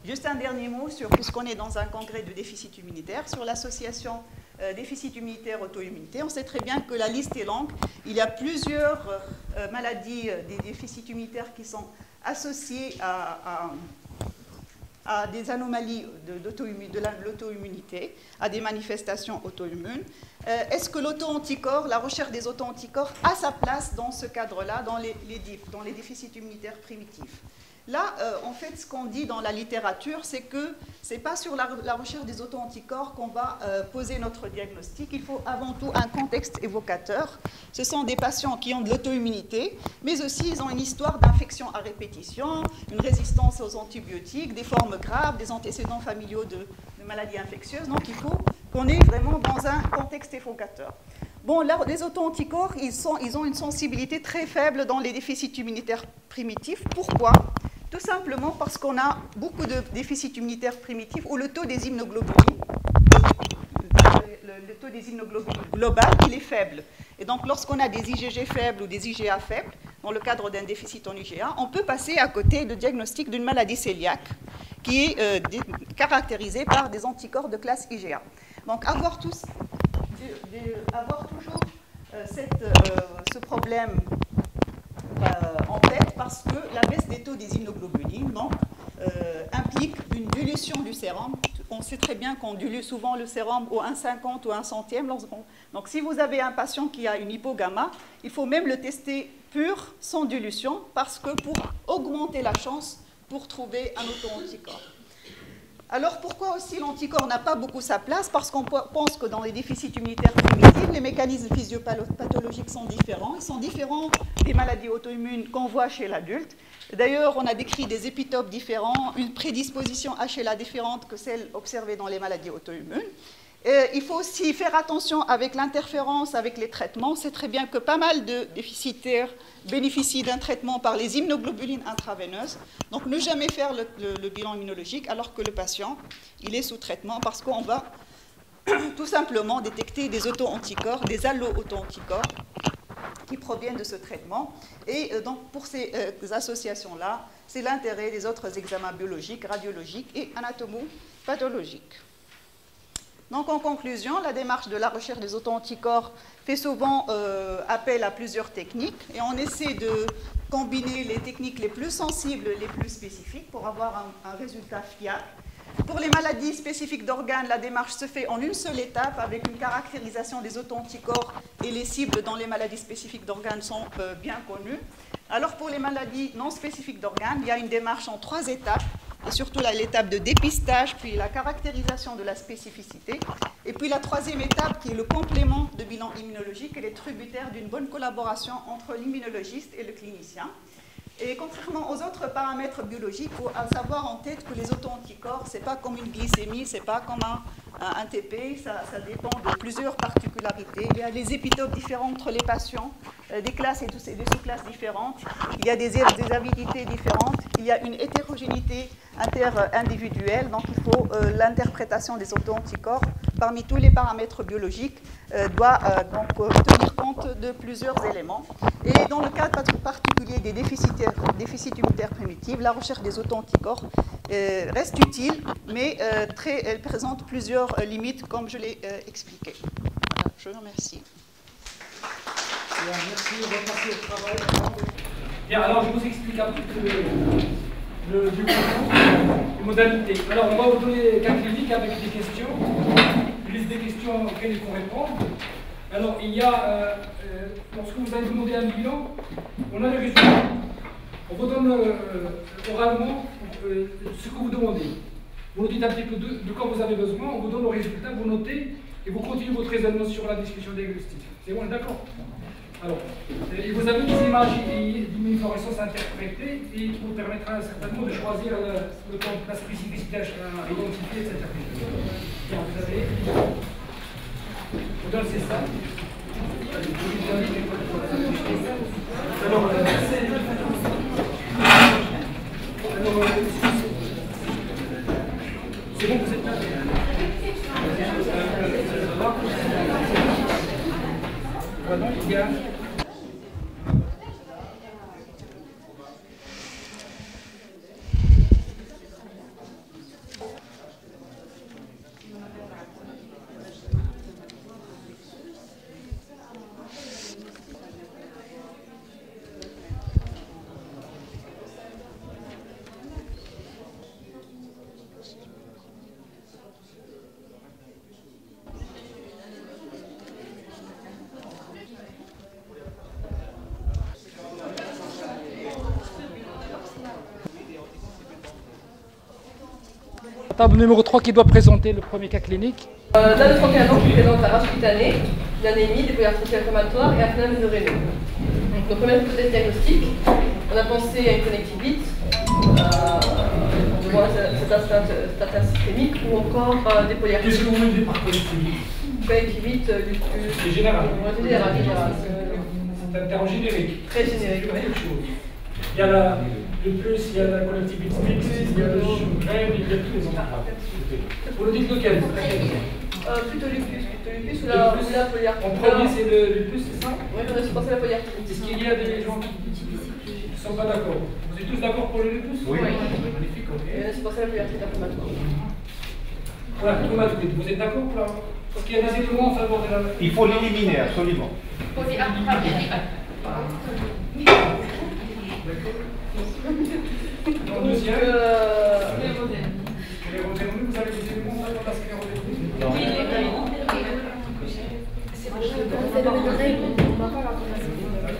Juste un dernier mot, puisqu'on est dans un congrès de déficit immunitaire, sur l'association déficit immunitaire auto-immunité. On sait très bien que la liste est longue. Il y a plusieurs maladies des déficits immunitaires qui sont associées à des anomalies de l'auto-immunité, à des manifestations auto-immunes. Est-ce que l'auto-anticorps, la recherche des auto-anticorps, a sa place dans ce cadre-là, dans les déficits immunitaires primitifs? Là, en fait, ce qu'on dit dans la littérature, c'est que ce n'est pas sur la recherche des auto-anticorps qu'on va poser notre diagnostic. Il faut avant tout un contexte évocateur. Ce sont des patients qui ont de l'auto-immunité, mais aussi ils ont une histoire d'infection à répétition, une résistance aux antibiotiques, des formes graves, des antécédents familiaux de maladies infectieuses. Donc, il faut qu'on est vraiment dans un contexte évocateur. Bon, là, les auto-anticorps, ils ont une sensibilité très faible dans les déficits immunitaires primitifs. Pourquoi? Tout simplement parce qu'on a beaucoup de déficits immunitaires primitifs où le taux des immunoglobulines, le taux des immunoglobulines global, il est faible. Et donc, lorsqu'on a des IgG faibles ou des IgA faibles, dans le cadre d'un déficit en IgA, on peut passer à côté du diagnostic d'une maladie cœliaque qui est caractérisée par des anticorps de classe IgA. Donc, avoir toujours ce problème en tête parce que la baisse des taux des immunoglobulines implique une dilution du sérum. On sait très bien qu'on dilue souvent le sérum au 1,50 ou 1/100. Donc si vous avez un patient qui a une hypogamma, il faut même le tester pur, sans dilution, parce que pour augmenter la chance pour trouver un auto-anticorps. Alors pourquoi aussi l'anticorps n'a pas beaucoup sa place? Parce qu'on pense que dans les déficits immunitaires primitifs, les mécanismes physiopathologiques sont différents. Ils sont différents des maladies auto-immunes qu'on voit chez l'adulte. D'ailleurs, on a décrit des épitopes différents, une prédisposition HLA différente que celle observée dans les maladies auto-immunes. Il faut aussi faire attention avec l'interférence avec les traitements. C'est très bien que pas mal de déficitaires bénéficient d'un traitement par les immunoglobulines intraveineuses. Donc, ne jamais faire le bilan immunologique alors que le patient, il est sous traitement parce qu'on va tout simplement détecter des auto-anticorps, des allo-auto-anticorps qui proviennent de ce traitement. Et donc, pour ces associations-là, c'est l'intérêt des autres examens biologiques, radiologiques et anatomo-pathologiques. Donc, en conclusion, la démarche de la recherche des auto-anticorps fait souvent appel à plusieurs techniques et on essaie de combiner les techniques les plus sensibles, les plus spécifiques pour avoir un résultat fiable. Pour les maladies spécifiques d'organes, la démarche se fait en une seule étape avec une caractérisation des auto-anticorps et les cibles dans les maladies spécifiques d'organes sont bien connues. Alors, pour les maladies non spécifiques d'organes, il y a une démarche en 3 étapes. Et surtout l'étape de dépistage, puis la caractérisation de la spécificité. Et puis la 3e étape qui est le complément de bilan immunologique et les tributaires d'une bonne collaboration entre l'immunologiste et le clinicien. Et contrairement aux autres paramètres biologiques, il faut savoir en tête que les auto-anticorps, ce n'est pas comme une glycémie, ce n'est pas comme un TP, ça dépend de plusieurs particularités. Il y a des épitopes différents entre les patients, des classes et des sous-classes différentes, il y a des avidités différentes, il y a une hétérogénéité inter-individuelle, donc il faut l'interprétation des auto-anticorps parmi tous les paramètres biologiques doit tenir compte de plusieurs éléments. Et dans le cas particulier des déficits immunitaires primitifs, la recherche des auto-anticorps reste utile, mais elle présente plusieurs limites, comme je l'ai expliqué. Voilà, je vous remercie. Bien, merci, on va passer au travail. Bien, alors je vous explique un petit peu les modalités. Alors on va vous donner des cas cliniques avec des questions, une liste des questions auxquelles il faut répondre. Alors il y a, lorsque vous allez demander un bilan, on a les résultats. On vous donne oralement ce que vous demandez. Vous nous dites un petit peu de quoi vous avez besoin, on vous donne le résultat, vous notez et vous continuez votre raisonnement sur la discussion diagnostique. C'est bon, d'accord? Alors, et vous avez des images d'immunofluorescence interprétées et qui vous permettra certainement de choisir le temps de la spécificité à identifier, etc. Bien, vous avez. Vous donne c'est ça. C'est bon, vous êtes là. Voilà, il y a. Table numéro 3 qui doit présenter le premier cas clinique. Dame de 31 ans qui présente la rage cutanée, une anémie, des polyarthrite inflammatoires et un phénomène de rénaux. Donc, première hypothèse diagnostique, on a pensé à une connectivite, devant cette astreinte systémique ou encore des polyarthrites. Qu'est-ce que vous voulez dire par connectivite? conjonctivite, lupus. C'est général. Général. C'est un terme générique. Très générique, oui. Il y a le plus, il y a la collectivité mixte, il y a le Sjögren, il y a tous les autres. Vous le dites lequel? Plutôt lupus ou la polyarthrite. En premier, c'est le lupus, c'est ça? Oui, je pensais à la polyarthrite. Est-ce qu'il y a des gens qui ne sont pas d'accord? Vous êtes tous d'accord pour le lupus? Oui. Magnifique, ok. Je pensais à la polyarthrite inflammatoire. Voilà, rhumatique. Vous êtes d'accord pour la... Parce qu'il y a des éléments en faveur de la... Il faut l'éliminer, absolument. En deuxième, sclérodermie, vous avez des éléments en faveur de la sclérodermie? Non.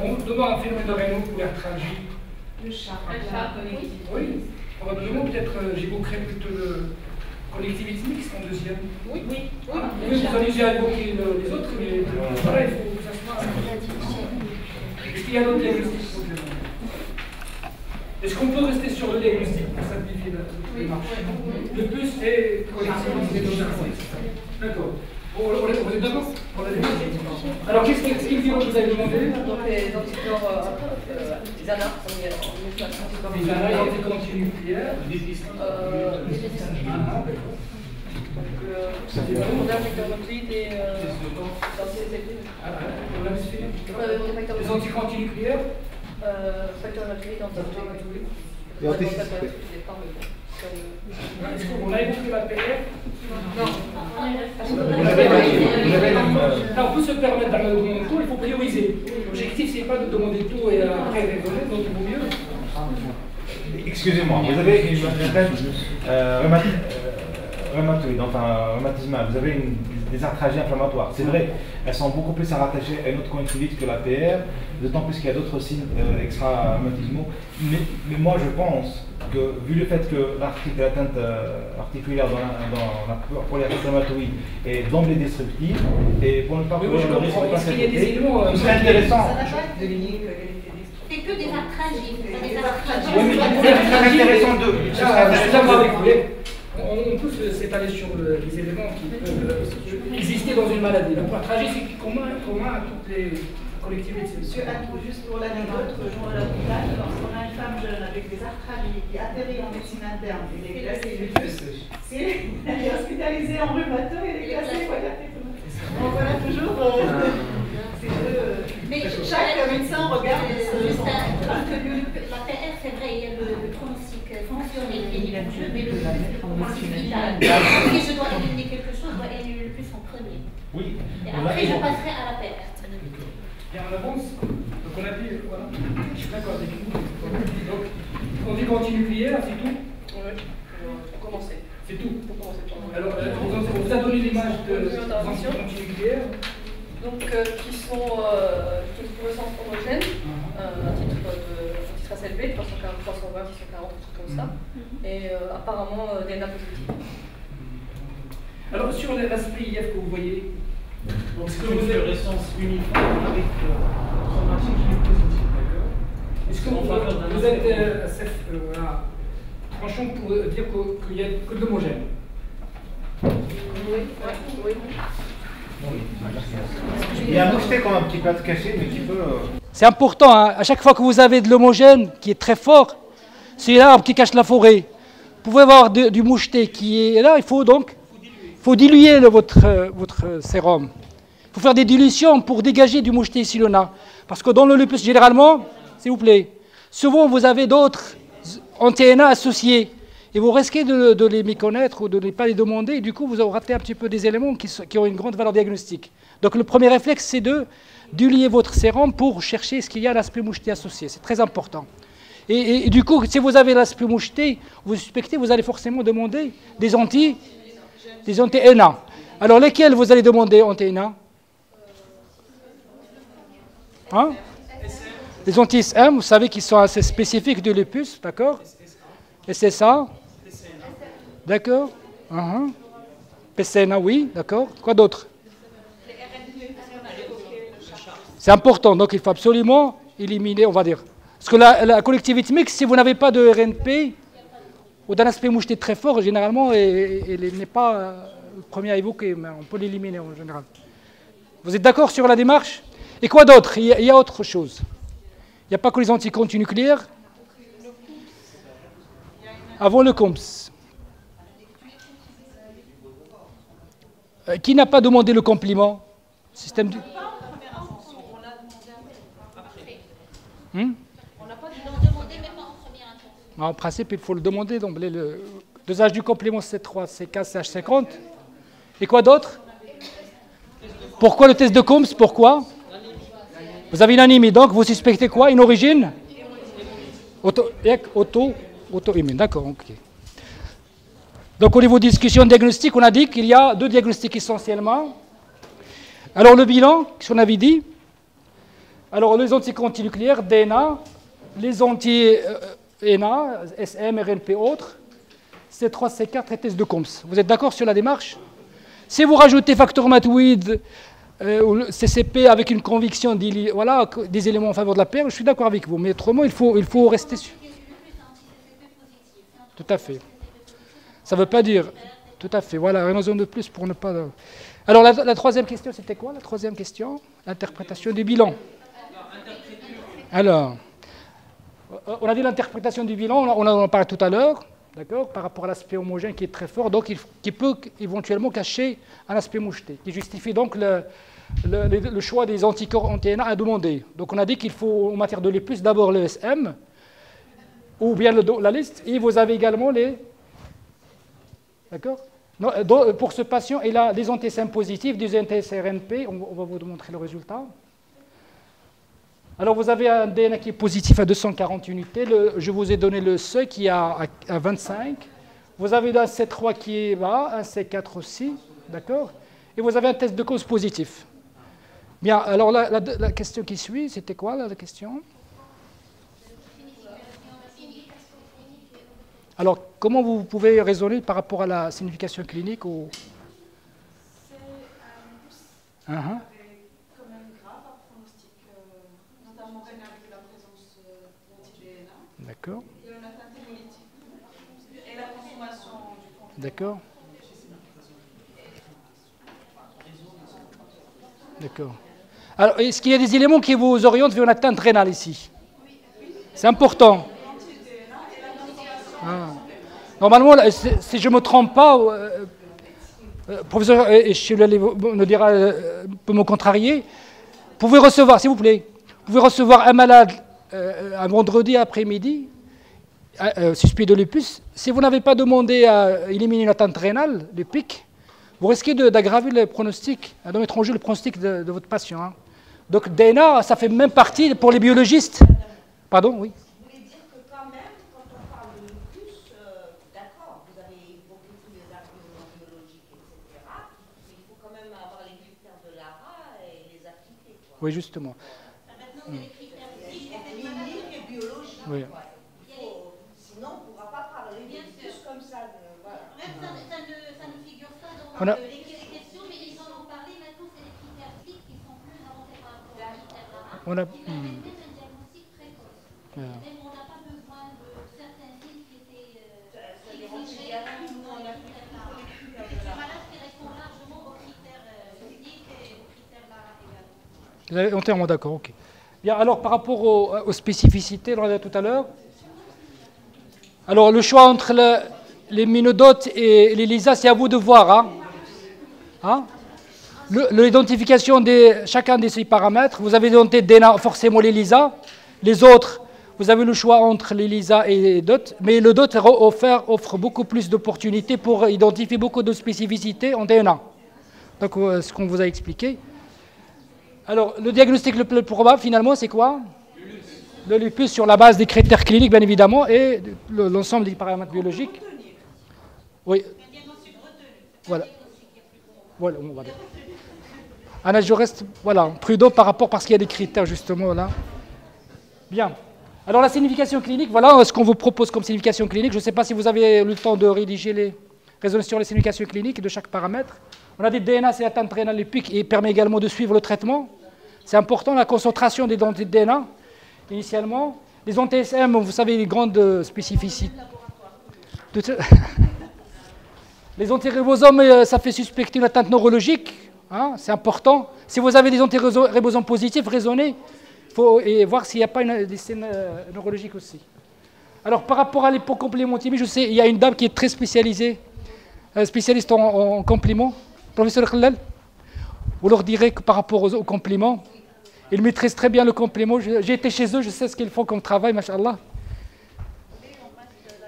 On demande un phénomène de Raynaud pour l'arthralgie. Le chat. Oui, probablement, peut-être j'évoquerai plutôt le collectivisme mixte en deuxième. Oui. Vous avez déjà évoqué les autres, mais voilà, il faut que ça soit. Est-ce qu'il y a d'autres diagnostics? Est-ce qu'on peut rester sur le diagnostic pour simplifier la démarche? Le plus est collectivisme. D'accord. Vous êtes d'accord? Alors, qu'est-ce qu'il dit que vous avez demandé? Donc les anticorps ISANA, Les anticorps nucléaires. Donc on a un facteur nucléide et les anticorps antinucléaires. facteur nucléide Et Est-ce qu'on a évoqué la PR? Non. Là, on peut se permettre d'aller demander tout, il faut prioriser. L'objectif, c'est pas de demander tout et après raisonner, donc il vaut mieux. excusez-moi, vous avez une rhumatoïde, enfin rhumatismale, vous avez des arthralgies inflammatoires. C'est vrai, elles sont beaucoup plus rattachées à une autre conjonctivite que la PR, d'autant plus qu'il y a d'autres signes extra-rhumatismaux. Mais moi, je pense que, vu le fait que l'arthrite et l'atteinte articulaire dans la polyarthrite rhumatoïde est d'emblée destructive, et pour ne pas courir le risque de passer, ce serait intéressant. C'est que des arthralgies. Oui, mais c'est très intéressant de. Je suis d'accord avec vous. On peut s'étaler sur les éléments qui peuvent exister dans une maladie. Le point tragique, c'est commun à toutes les collectivités. Monsieur Antou, juste pour l'anecdote, rejoint à l'hôpital, lorsqu'on a une femme jeune avec des arthralgies qui atterrit en médecine interne et les classée lupus, elle est hospitalisée en rhumato et elle est classée polyarthrite. Donc voilà, toujours. Mais chaque médecin regarde. La PR, c'est vrai, il y a le pronostic fonctionnel qui est le jeu, mais le pronostic vital. Si je dois éliminer quelque chose, je dois éliminer le plus en premier. Oui. Et après, je passerai à la PR. Bien en avance. Donc on a dit, voilà, je suis d'accord avec vous. Donc, on dit qu'antinucléaire, c'est tout? Oui, pour commencer. C'est tout. Pour commencer. Alors, on vous a donné l'image de antinucléaires. Donc, qui sont de fluorescence homogène, à titre assez élevé, 340, 320, 640, des trucs comme ça, et apparemment DNA positif. Alors, sur l'aspect IF que vous voyez, donc c'est une fluorescence uniforme avec chromatique qui est positive, d'accord? Est-ce que vous êtes assez tranchant pour dire qu'il n'y a que de l'homogène? Oui. Il y a un aspect quand même qui peut être caché, mais qui peut. C'est important, hein. À chaque fois que vous avez de l'homogène qui est très fort, c'est l'arbre qui cache la forêt. Vous pouvez avoir du moucheté qui est là, il faut diluer votre sérum. Il faut faire des dilutions pour dégager du moucheté silona. Parce que dans le lupus, généralement, s'il vous plaît, souvent vous avez d'autres anti-NA associés. Et vous risquez de les méconnaître ou de ne pas les demander, et du coup vous aurez raté un petit peu des éléments qui ont une grande valeur diagnostique. Donc le premier réflexe, c'est de diluer votre sérum pour chercher ce qu'il y a à l'aspect moucheté associé. C'est très important. Et du coup, si vous avez l'aspect moucheté, vous suspectez, vous allez forcément demander des anti-NA. Alors lesquels vous allez demander anti-NA? Hein? Les anti-SM, vous savez qu'ils sont assez spécifiques du lupus, d'accord? Et c'est ça? D'accord. PCNA, oui, d'accord. Quoi d'autre? C'est important, donc il faut absolument éliminer, on va dire. Parce que la collectivité mixte, si vous n'avez pas de RNP ou d'un aspect moucheté très fort, généralement, elle n'est pas le premier à évoquer, mais on peut l'éliminer en général. Vous êtes d'accord sur la démarche? Et quoi d'autre? Il y a autre chose. Il n'y a pas que les anticorps nucléaires. Avant le COMS. Qui n'a pas demandé le complément? Système du... On n'a pas demandé, mais pas en première intention. En principe, il faut le demander. Donc, le dosage du complément C3, C4, CH50. Et quoi d'autre? Pourquoi le test de Combs? Pourquoi? Vous avez une anémie, donc vous suspectez quoi? Une origine auto-immune, d'accord, ok. Donc au niveau de discussion diagnostique, on a dit qu'il y a deux diagnostics essentiellement. Alors le bilan, qu'est-ce qu'on avait dit? Alors les anticorps antinucléaires, DNA, les anti-ENA, SM, RNP, autres, C3, C4 et test de Combs. Vous êtes d'accord sur la démarche? Si vous rajoutez facteur matoïde, ou CCP avec une conviction voilà, des éléments en faveur de la paire, je suis d'accord avec vous, mais autrement, il faut rester sur... Tout à fait. Ça ne veut pas dire... Tout à fait, voilà, raison de plus pour ne pas... Alors, la troisième question, c'était quoi, la troisième question? L'interprétation du bilan. Alors, on a dit l'interprétation du bilan, on en parle tout à l'heure, d'accord, par rapport à l'aspect homogène qui est très fort, donc qui peut éventuellement cacher un aspect moucheté, qui justifie donc le choix des anticorps anti-ENA à demander. Donc on a dit qu'il faut, en matière de l'EPUS, d'abord le SM, ou bien la liste, et vous avez également les... D'accord? Pour ce patient, il a des anti-SM positifs, des anti-SRNP, on va vous montrer le résultat. Alors vous avez un DNA qui est positif à 240 unités, je vous ai donné le seuil qui est à 25. Vous avez un C3 qui est bas, un C4 aussi, d'accord? Et vous avez un test de cause positif. Bien, alors la question qui suit, c'était quoi la question? Alors, comment vous pouvez raisonner par rapport à la signification clinique ou... D'accord. D'accord. D'accord. Alors, est-ce qu'il y a des éléments qui vous orientent vers une atteinte rénale ici? C'est important. Normalement, si je ne me trompe pas, professeur, je me dira, peut me contrarier, vous pouvez recevoir, s'il vous plaît, vous pouvez recevoir un malade un vendredi après-midi, suspect de lupus. Si vous n'avez pas demandé à éliminer une atteinte rénale, le pic, vous risquez d'aggraver le pronostic, de mettre en jeu le pronostic de votre patient. Hein. Donc DNA, ça fait même partie pour les biologistes. Pardon, oui. Vous voulez dire que quand même, quand on parle de lupus, d'accord, vous avez évoqué tous les arguments biologiques, etc. Mais il faut quand même avoir les critères de l'ARA et les appliquer. Quoi. Oui, justement. Maintenant, c'est les critères cliniques et biologiques. Oui. Sinon, on ne pourra pas parler de lupus comme ça. Voilà. Même ça ne figure pas dans les questions, mais ils en ont parlé. Maintenant, c'est les critères cliniques qui sont plus avancés par rapport aux critères ARA. On a... un diagnostic précoce. Même on n'a pas besoin de certains signes qui étaient exigés par les critères ARA. C'est malade qui répond largement aux critères cliniques et aux critères ARA également. Entièrement d'accord, ok. Bien, alors par rapport aux spécificités, on l'a dit tout à l'heure. Alors le choix entre les minodotes et les LISA, c'est à vous de voir. Hein? L'identification de chacun de ces paramètres, vous avez noté forcément les LISA. Les autres, vous avez le choix entre les LISA et les DOT, mais le DOT offre beaucoup plus d'opportunités pour identifier beaucoup de spécificités en DNA. Donc, ce qu'on vous a expliqué. Alors, le diagnostic le plus probable, finalement, c'est quoi? Le lupus sur la base des critères cliniques, bien évidemment, et l'ensemble des paramètres biologiques. Oui. Voilà. Voilà, on va dire. Anna, je reste prudent par rapport, parce qu'il y a des critères, justement, là. Bien. Alors, la signification clinique, voilà ce qu'on vous propose comme signification clinique. Je ne sais pas si vous avez eu le temps de rédiger raisonner sur les significations cliniques de chaque paramètre. On a dit DNA, c'est l'atteinte rénale lipique et permet également de suivre le traitement. C'est important, la concentration des DNA, initialement. Les anti-SM, vous savez, les grandes spécificités. Les antiribosomes, ça fait suspecter une atteinte neurologique, hein, c'est important. Si vous avez des antiribosomes positifs, raisonnez, et voir s'il n'y a pas des scènes neurologiques aussi. Alors, par rapport à l'hypocomplémentémie, je sais, il y a une dame qui est très spécialisée, spécialiste en compléments. Professeur Khalal, vous leur direz que par rapport aux compléments, ils maîtrisent très bien le complément. J'ai été chez eux, je sais ce qu'ils font comme travail, machallah.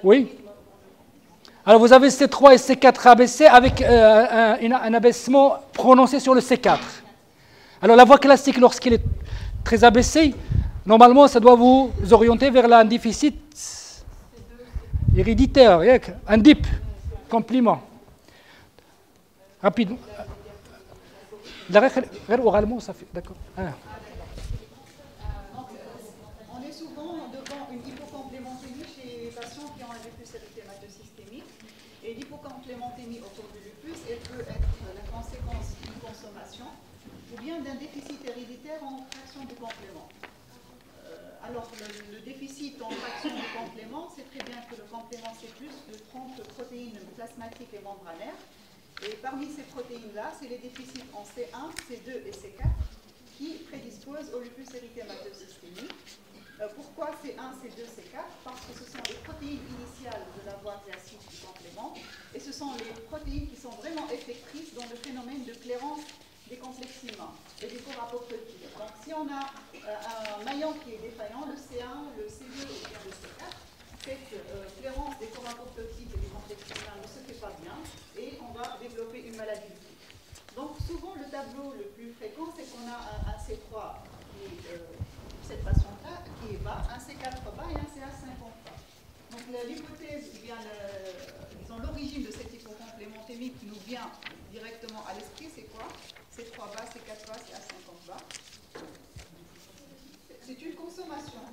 Oui. Alors, vous avez C3 et C4 abaissés avec un abaissement prononcé sur le C4. Alors, la voie classique, lorsqu'il est très abaissé, normalement, ça doit vous orienter vers un déficit héréditaire, un DIP, complément. Rapidement. Oralement, ça fait. D'accord. On est souvent devant une hypocomplémentémie chez les patients qui ont un lupus érythématosystémique. Et l'hypocomplémentémie autour du lupus, elle peut être la conséquence d'une consommation ou bien d'un déficit héréditaire en fraction du complément. Alors, le déficit en fraction du complément, c'est très bien que le complément, c'est plus de 30 protéines plasmatiques et membranaires. Et parmi ces protéines-là, c'est les déficits en C1, C2 et C4 qui prédisposent au lupus érythématosystémique. Pourquoi C1, C2, C4? Parce que ce sont les protéines initiales de la voie classique du complément et ce sont les protéines qui sont vraiment effectrices dans le phénomène de clairance des complexes humains et des corps apoptotiques. Donc, si on a un maillon qui est défaillant, le C1, le C2 ou bien le C4, cette clairance des corps apoptotiques et des complexes humains ne se fait pas bien et on va développer une maladie du type. Donc, souvent, le tableau le plus fréquent, c'est qu'on a un C3 qui est cette patiente-là qui est bas, un C4 bas et un CA50 bas. Donc, l'hypothèse, disons, l'origine de cette hypocomplémentémie qui nous vient directement à l'esprit, c'est quoi? C3 bas, C4 bas, CA50 bas. C'est une consommation.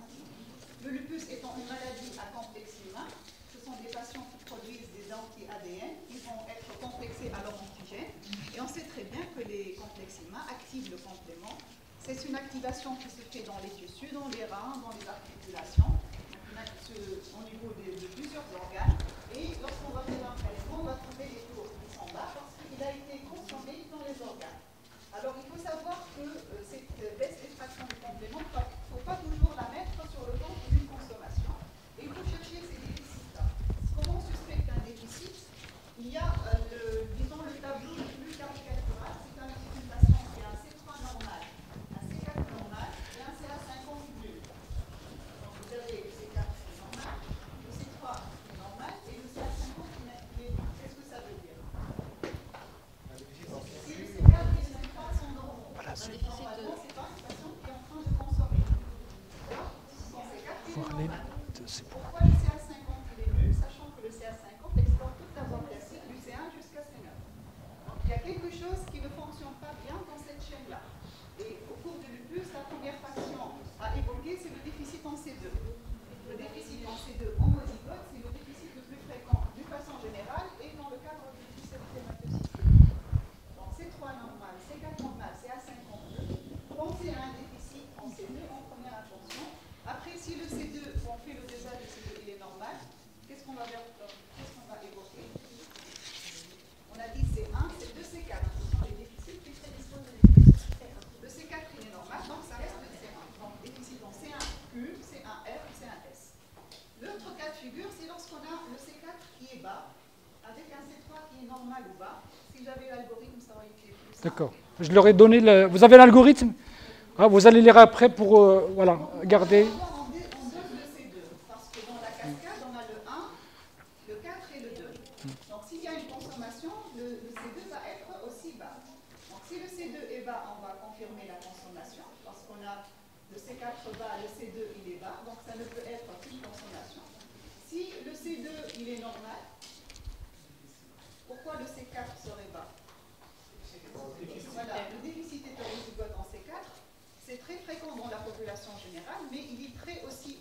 Le lupus étant une maladie à complexe humain, ce sont des patients qui produisent des anti-ADN qui vont être complexés à leur antigène. Et on sait très bien que les complexes humains activent le complément. C'est une activation qui se fait dans les tissus, dans les reins, dans les articulations, au niveau de plusieurs organes. Et lorsqu'on va faire un prélèvement, on va trouver les taux qui sont bas parce qu'il a été consommé dans les organes. Alors il faut savoir que cette baisse d'extraction du complément, il ne faut pas toujours la mettre sur le compte d'une consommation. Et il faut chercher ces déficits-là. Comment on suspecte un déficit? Il y a, disons, le tableau le plus caricatural. C'est une patient qui a un C3 normal, un C4 normal et un CA50 nul. Donc vous avez le C4 qui est normal, le C3 qui est normal et le CA50 qui est nul. Qu'est-ce que ça veut dire? Si le C4 et le C3 sont normaux, normalement, c'est pas une patient qui est en train de consommer. Son C4 qui est normal. Pourquoi le CA50 il est nul, sachant que le CA50 exporte toute la voie classique du C1 jusqu'à C9. Donc il y a quelque chose qui ne fonctionne pas bien dans cette chaîne-là. Et au cours du lupus, la première faction à évoquer, c'est le déficit en C2. Le déficit en C2 homozygote, c'est le déficit le plus fréquent d'une façon générale et dans le cadre du lupus érythématosystémique. Donc C3 normal, C4 normal, CA52, pensez à un déficit en C2 en première intention. Après, si le C2, on fait le dosage du C2, il est normal, qu'est-ce qu'on va évoquer? On a dit C1, C2, C4. Ce sont les déficits qui prédisposent au déficit. Le C4, il est normal, donc ça reste le C1. Donc, déficit en C1U, C1R, C1S. L'autre cas de figure, c'est lorsqu'on a le C4 qui est bas, avec un C3 qui est normal ou bas. Si j'avais l'algorithme, ça aurait été plus simple. D'accord. Je leur ai donné le... Vous avez l'algorithme? Vous allez lire après pour voilà, garder. On dose le C2, parce que dans la cascade, on a le 1, le 4 et le 2. Donc s'il y a une consommation, le C2 va être aussi bas. Donc si le C2 est bas, on va confirmer la consommation, parce qu'on a le C4 bas, le C2 il est bas, donc ça ne peut être qu'une consommation. Si le C2 il est normal, pourquoi le C4 serait bas? Voilà, le déficit est homozygote en C4. C'est très fréquent dans la population générale, mais il est très aussi,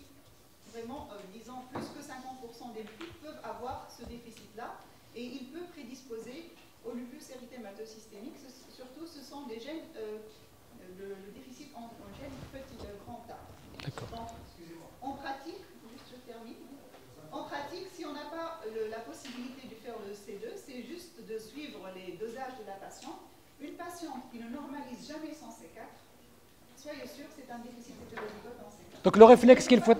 vraiment, disons, plus que 50% des lupus peuvent avoir ce déficit-là, et il peut prédisposer au lupus érythématosystémique. Surtout, ce sont des gènes, le déficit en gène petit grand A. Donc, en pratique, juste je termine, en pratique, si on n'a pas la possibilité de faire le C2, c'est juste qui ne normalise jamais son C4, soyez sûr que c'est un déficit hétérozygose dans C4. Donc le réflexe qu'il faut...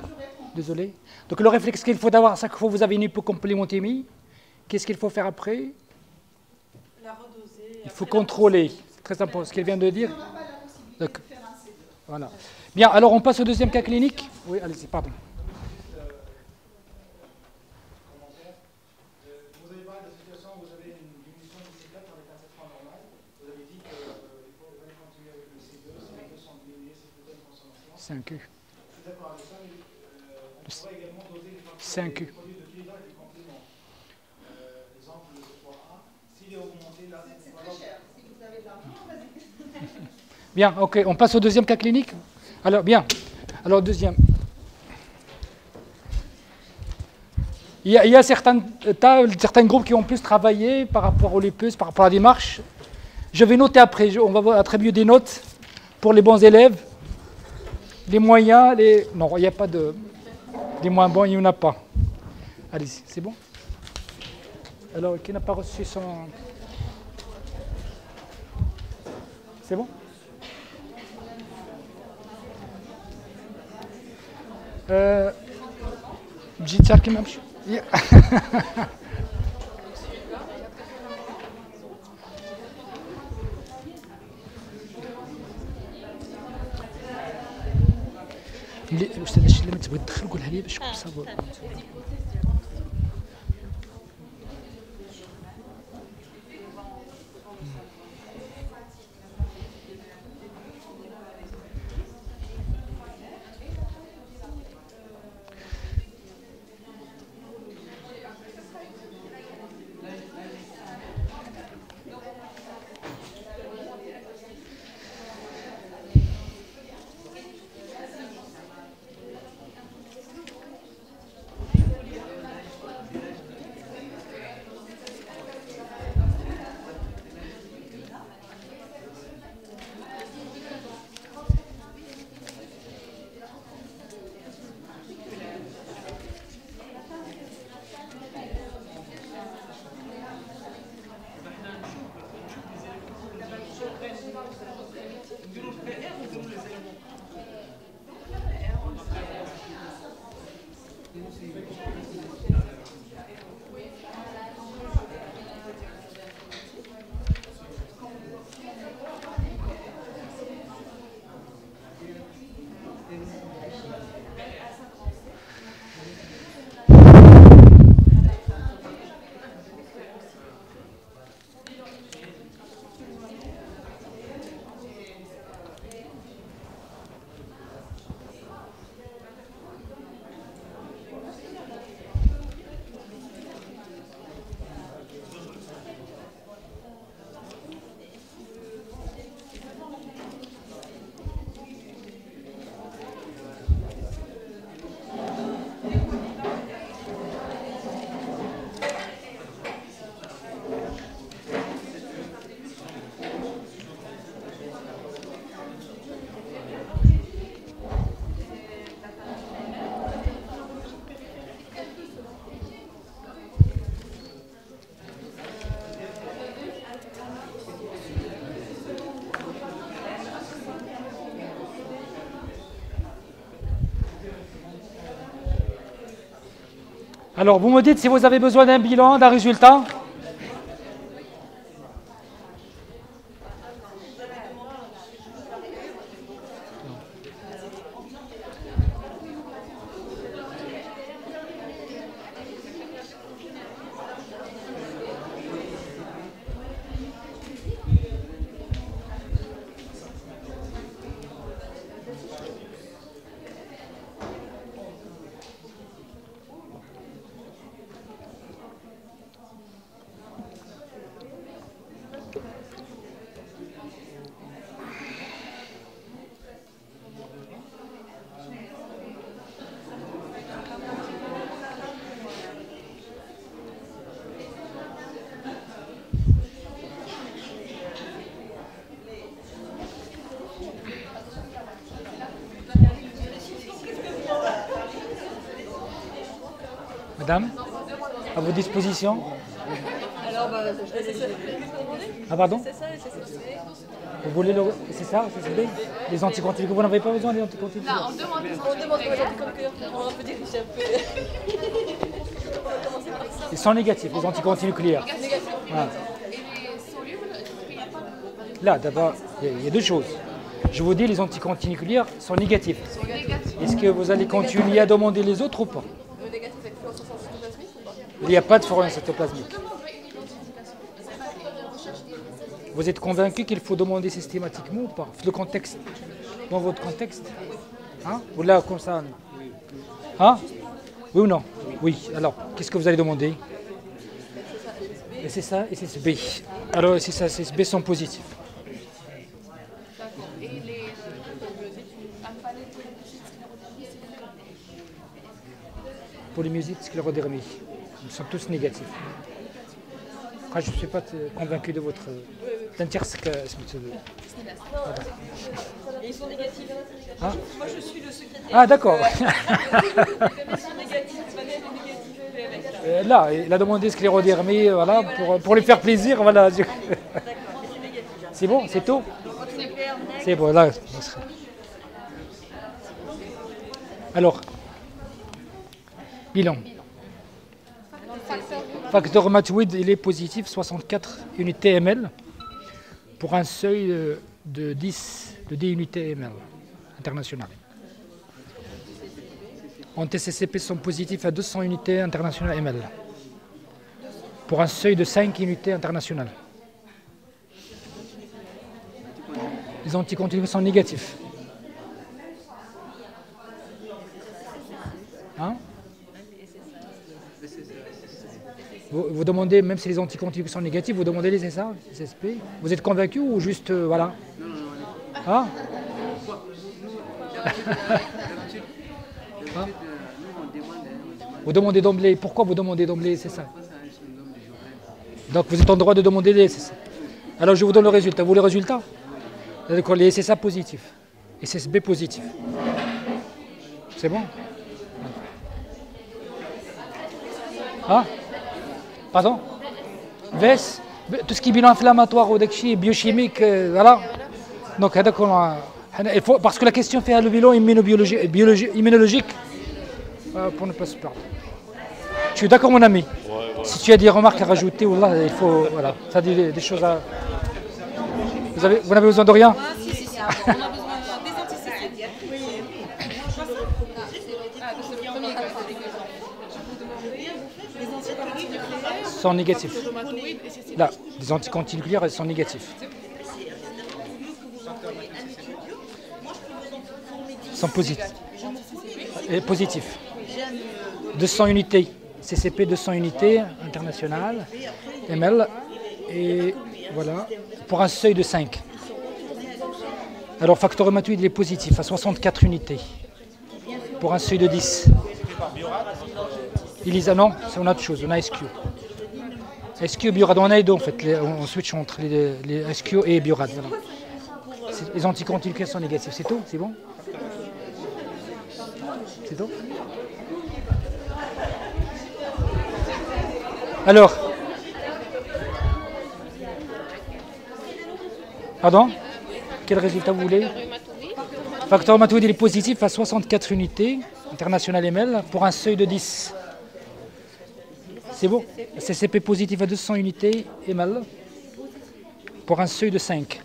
Désolé. Donc le réflexe qu'il faut avoir à chaque fois que vous avez une hypocomplémentémie, qu'est-ce qu'il faut faire après? La redoser. Il faut contrôler. C'est très important ce qu'il vient de dire. On n'a pas la possibilité de faire un C2. Voilà. Bien, alors on passe au deuxième cas clinique. Oui, allez-y, pardon. Vous avez parlé de la situation où vous avez une diminution du C4 avec un traitement normal. Vous avez dit qu'il faut continuer avec le C2, si les deux sont diminués, c'est plutôt une consommation. C'est un Q. Je suis d'accord avec ça, mais on pourrait également doser les C'est un Q. produits de cuisage et compléments. Exemple, le C3A, s'il est augmenté, là, C'est très cher. Si vous avez de l'argent, vas-y. Bien, ok, on passe au deuxième cas clinique. Alors, bien. Alors, deuxième. Il y a certains groupes qui ont plus travaillé par rapport aux lipeuses, par rapport à la démarche. Je vais noter après, on va attribuer des notes pour les bons élèves, les moyens, les... Non, il n'y a pas de... Des moins bons, il n'y en a pas. Allez-y, c'est bon? Alors, qui n'a pas reçu son... C'est bon? بجي تشاركي معهم شو؟ الاستاذ الشيء اللي ما تبغي تدخل قولها لي باش نصور. Alors, vous me dites si vous avez besoin d'un bilan, d'un résultat. Madame, à vos dispositions. Alors, Ah pardon? c'est ça, c'est ça. Vous voulez le... C'est ça, CCB? Les anticontinucléaires, vous n'avez pas besoin des anticontinucléaires? On demande aux anticontinucléaires. On peut dirige un peu. On va commencer par ça. Ils sont négatifs, les anticontinucléaires. Voilà. Et les solubles, il n'y a pas de... Là, d'abord, il y a deux choses. Je vous dis, les anticontinucléaires sont négatifs. Est-ce que vous allez continuer à demander les autres ou pas? Le négatif avec fluorescence cytoplasmique ou pas? Il n'y a pas de fluorescence cytoplasmique. Vous êtes convaincu qu'il faut demander systématiquement ou pas? Le contexte, dans votre contexte, hein? Ou là, comme ça? Hein? Oui ou non? Oui. Alors, qu'est-ce que vous allez demander? Et c'est ça, et c'est ce B. Alors, c'est ça, c'est ce B sont positifs. D'accord. Et les Polymyosite, sclérodermie, ils sont tous négatifs. Après, je ne suis pas convaincu de votre... Et ils sont négatifs. Ah. Moi, je suis le secrétaire. Ah, d'accord. Ils sont négatifs, panel est négatif. Là, il a demandé sclérodermie, voilà, pour lui faire plaisir, voilà. C'est bon, c'est tout? C'est bon, là. Alors, bilan. Facteur rhumatoïde, il est positif, 64 unités ml, pour un seuil de 10 unités ml, international. En TCCP sont positifs à 200 unités internationales ml, pour un seuil de 5 unités internationales. Les anticontinucléaires sont négatifs. Hein? Vous demandez, même si les anticontinucléaires sont négatifs, vous demandez les SSA, SSP. Vous êtes convaincu ou juste, voilà? Ah? Ah? Vous demandez d'emblée. Pourquoi vous demandez d'emblée, c'est ça? Donc vous êtes en droit de demander les SSA. Alors je vous donne le résultat. Vous, le résultat? Les SSA positifs. SSB positif. C'est bon? Ah? Pardon? VS? Tout ce qui est bilan inflammatoire ou biochimique, voilà. Donc, il faut, parce que la question fait le bilan immunologique pour ne pas se perdre. Je suis d'accord, mon ami. Si tu as des remarques à rajouter, wallah, il faut, voilà, ça dit des choses à... Vous n'avez besoin de rien? On a besoin des antisémites. Sont négatifs. Là, les anticontinucléaires, elles sont négatifs. Sont positifs. Et positifs. 200 unités. CCP 200 unités internationales, ml, et voilà, pour un seuil de 5. Alors, facteur rhumatoïde, il est positif à 64 unités, pour un seuil de 10. Elisa, non, c'est une autre chose, on a SQ. SQ, Biorad, on a les deux en fait, on switch entre les SQ et Biorad. Voilà. Les anticontinucléaires sont négatifs, c'est tout? C'est bon? C'est tout? Alors, pardon? Quel résultat vous voulez? Facteur rhumatoïde, il est positif à 64 unités internationales ml pour un seuil de 10. C'est bon? CCP positif à 200 unités ml pour un seuil de 5.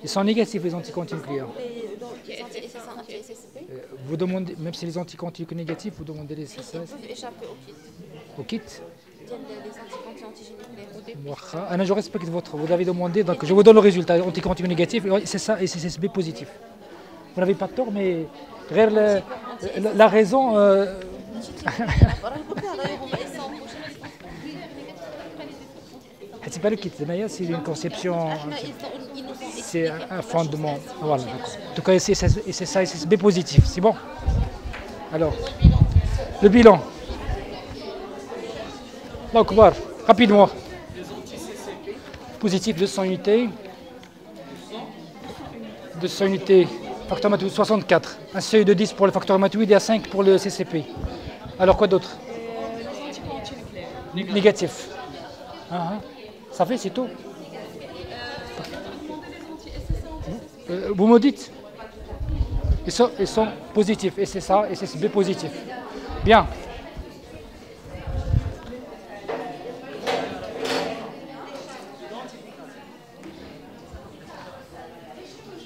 Ils sont négatifs, les anticontinucléaires. Vous demandez, même si les anticontinucléaires négatifs, vous demandez les CSS. Au kit? Anna, je respecte votre. Vous avez demandé, donc je vous donne le résultat. Anticontinucléaire négatif, c'est ça, et CSB positif. Vous n'avez pas tort, mais la raison. C'est pas le kit, c'est une conception. C'est un fondement. Voilà, d'accord. En tout cas, c'est ça, SSB positif. C'est bon? Alors, le bilan. Donc, voir, rapidement. Positif 200 unités. 200 unités, facteur rhumatoïde 64. Un seuil de 10 pour le facteur rhumatoïde et à 5 pour le CCP. Alors, quoi d'autre? Négatif. Ça fait, c'est tout. Vous me dites? Ils sont positifs, et c'est ça, et c'est B positif. Bien.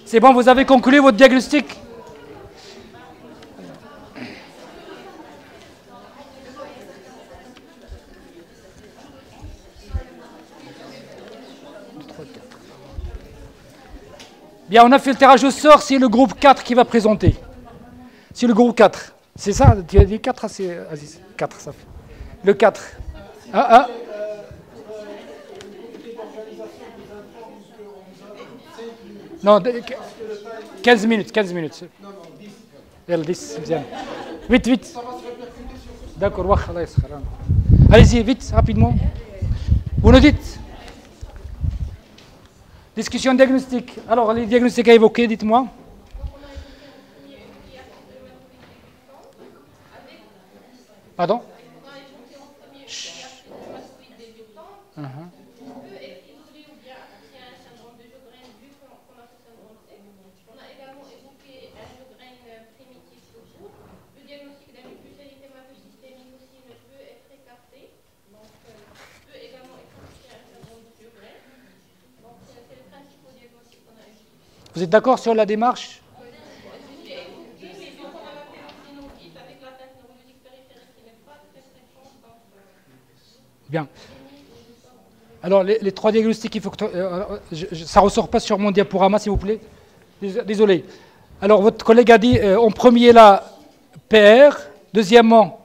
C'est bon, vous avez conclu votre diagnostic? Bien, on a fait le tirage au sort, c'est le groupe 4 qui va présenter. C'est le groupe 4. C'est ça? Tu as dit 4, c'est Aziz. 4, ça fait. Le 4. Ah, ah. Non, 15 minutes, 15 minutes. Non, non, 10. يلا 10 مزيان. Vite, vite. D'accord, واخا الله يسخر. Allez-y, vite, rapidement. Vous nous dites? Discussion diagnostique. Alors, les diagnostics à évoquer, dites-moi. Pardon? Vous êtes d'accord sur la démarche? Bien. Alors, les trois diagnostics, il faut que ça ne ressort pas sur mon diaporama, s'il vous plaît. Désolé. Alors, votre collègue a dit en premier la PR, deuxièmement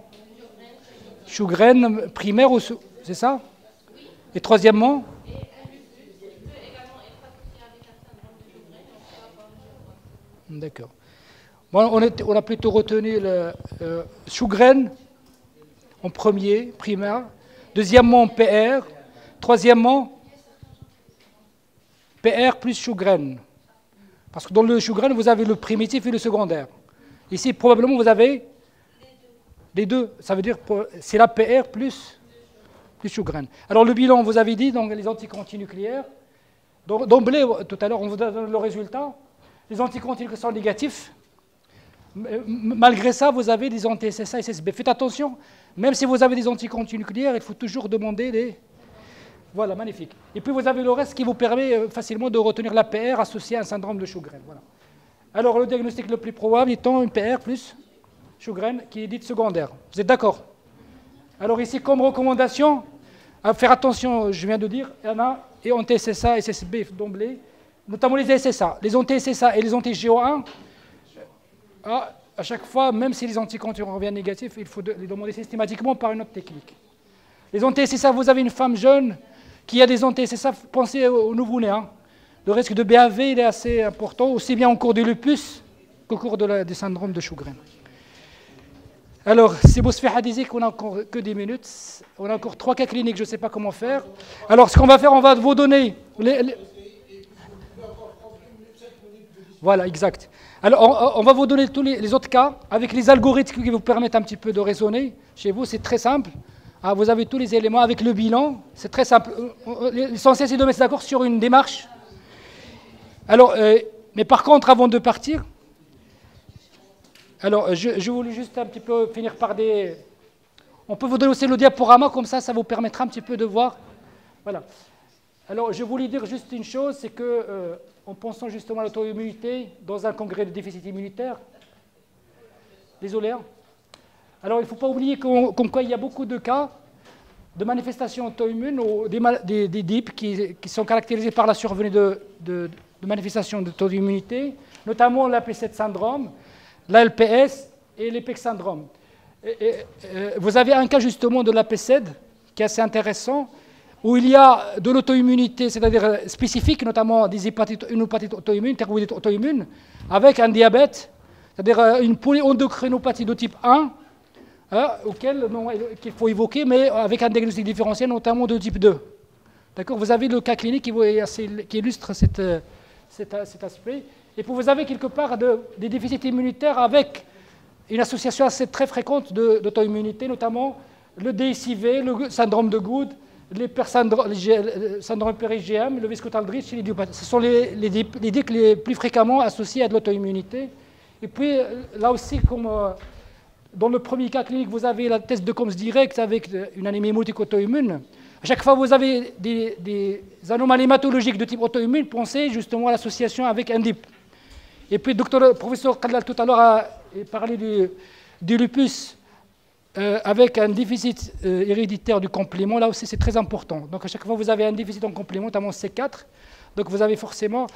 Sjögren primaire, c'est ça? Et troisièmement? D'accord. Bon, on a plutôt retenu le Sjögren en premier, primaire. Deuxièmement, PR. Troisièmement, PR plus Sjögren. Parce que dans le Sjögren, vous avez le primitif et le secondaire. Ici, probablement, vous avez les deux. Ça veut dire que c'est la PR plus Sjögren. Alors, le bilan, vous avez dit, donc les anticorps antinucléaires. D'emblée, tout à l'heure, on vous donne le résultat. Les anticorps antinucléaires sont négatifs. Malgré ça, vous avez des anti-SSA et SSB. Faites attention, même si vous avez des anticorps antinucléaires, il faut toujours demander des... Voilà, magnifique. Et puis vous avez le reste qui vous permet facilement de retenir la PR associée à un syndrome de Sjögren. Voilà. Alors le diagnostic le plus probable étant une PR plus Sjögren qui est dite secondaire. Vous êtes d'accord? Alors ici, comme recommandation, à faire attention, je viens de dire, il y en a et anti-SSA et SSB d'emblée, notamment les SSA. Les anti-SSA et les anti-GO1, à chaque fois, même si les anticorps reviennent négatifs, il faut les demander systématiquement par une autre technique. Les anti-SSA, vous avez une femme jeune qui a des anti-SSA, pensez au nouveau-né. Hein. Le risque de BAV il est assez important, aussi bien au cours du lupus qu'au cours du syndrome de Sjögren. Alors, si Bousfiha disait qu'on n'a encore que 10 minutes, on a encore 3 cas cliniques, je ne sais pas comment faire. Alors, ce qu'on va faire, on va vous donner... Voilà, exact. Alors, on va vous donner tous les autres cas avec les algorithmes qui vous permettent un petit peu de raisonner. Chez vous, c'est très simple. Ah, vous avez tous les éléments avec le bilan. C'est très simple. L'essentiel, c'est de mettre d'accord sur une démarche. Alors, mais par contre, avant de partir, alors, je voulais juste un petit peu finir par des... On peut vous donner aussi le diaporama, comme ça vous permettra un petit peu de voir. Voilà. Alors, je voulais dire juste une chose, c'est que, en pensant justement à l'auto-immunité, dans un congrès de déficit immunitaire, désolé, hein. Alors, il ne faut pas oublier comme quoi il y a beaucoup de cas de manifestations auto-immunes ou des DIP qui sont caractérisés par la survenue de manifestations d'auto-immunité, notamment l'AP7 syndrome, l'ALPS et l'EPEC syndrome. Vous avez un cas justement de l'AP7 qui est assez intéressant, où il y a de l'auto-immunité, c'est-à-dire spécifique, notamment des hépatites, une hépatite auto-immune, thyroïdite auto-immune, avec un diabète, c'est-à-dire une polyendocrinopathie de type 1, qu'il faut évoquer, mais avec un diagnostic différentiel, notamment de type 2. D'accord? Vous avez le cas clinique qui illustre cet aspect. Et puis vous avez quelque part des déficits immunitaires avec une association assez très fréquente d'auto-immunité, notamment le DSIV, le syndrome de Good, le syndrome périgM, le viscotaldehyde chez l'idiopathe. Ce sont les DIC les plus fréquemment associés à de l'auto-immunité. Et puis, là aussi, comme dans le premier cas clinique, vous avez la test de Combs direct avec une anémie hémolytique auto-immune. À chaque fois que vous avez des anomalies hématologiques de type auto-immune, pensez justement à l'association avec un DIP. Et puis, le professeur Kallal tout à l'heure a parlé du lupus avec un déficit héréditaire du complément. Là aussi, c'est très important. Donc, à chaque fois que vous avez un déficit en complément, notamment C4, donc vous avez forcément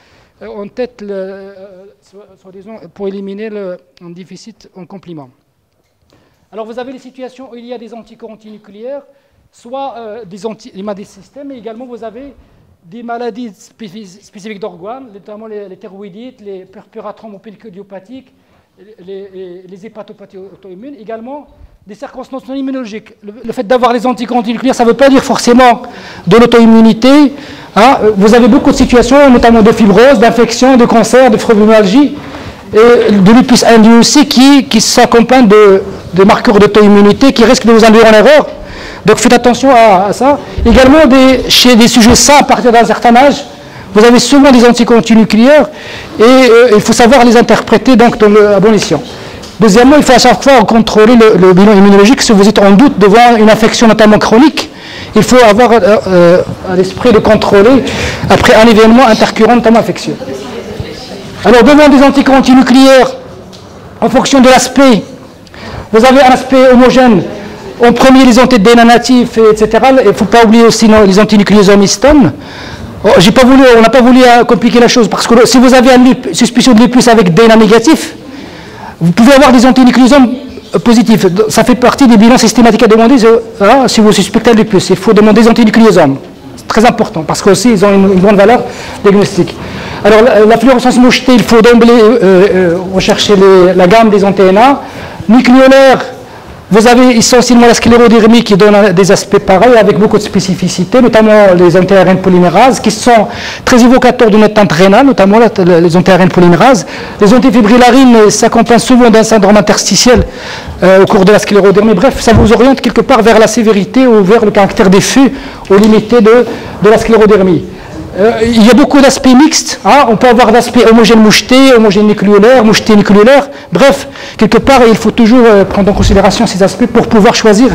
en tête, soi-disant, pour éliminer un déficit en complément. Alors, vous avez les situations où il y a des anticorps antinucléaires, soit des maladies de système, mais également vous avez des maladies spécifiques d'organes, notamment les thyroïdites, les purpuratrombes pédiculiopathiques, les hépatopathies auto-immunes, également des circonstances non immunologiques. Le fait d'avoir les anticorps antinucléaires, ça ne veut pas dire forcément de l'auto-immunité. Hein. Vous avez beaucoup de situations, notamment de fibrose, d'infection, de cancer, de fibromyalgie, et de lupus induit aussi, qui s'accompagnent de marqueurs d'auto-immunité qui risquent de vous induire en erreur. Donc faites attention à ça. Également, chez des sujets sains, à partir d'un certain âge, vous avez souvent des anticorps antinucléaires et il faut savoir les interpréter donc, à bon escient. Deuxièmement, il faut à chaque fois contrôler le bilan immunologique. Si vous êtes en doute devant une infection notamment chronique, il faut avoir à l'esprit de contrôler après un événement intercurrent, notamment infectieux. Alors, devant des anticorps antinucléaires, en fonction de l'aspect, vous avez un aspect homogène. En premier, les anti-DNA natifs, etc. Il ne faut pas oublier aussi les antinucléosomes histones. On n'a pas voulu compliquer la chose, parce que si vous avez une suspicion de lupus avec DNA négatif, vous pouvez avoir des antinucléosomes positifs. Ça fait partie des bilans systématiques à demander si vous suspectez un lupus. Il faut demander des antinucléosomes. C'est très important, parce qu'aussi, ils ont une grande valeur diagnostique. Alors, la fluorescence mouchetée, il faut d'emblée rechercher la gamme des anti-DNA. Nucléolaire, vous avez essentiellement la sclérodermie qui donne des aspects pareils avec beaucoup de spécificités, notamment les anti-ARN polymérases qui sont très évocateurs d'une atteinte rénale, notamment les anti-ARN polymérases. Les antifibrillarines s'accompagnent souvent d'un syndrome interstitiel au cours de la sclérodermie. Bref, ça vous oriente quelque part vers la sévérité ou vers le caractère diffus ou limité de la sclérodermie. Il y a beaucoup d'aspects mixtes. Hein. On peut avoir d'aspects homogènes mouchetés, homogènes nucléolaires, mouchetés nucléolaires. Bref, quelque part, il faut toujours prendre en considération ces aspects pour pouvoir choisir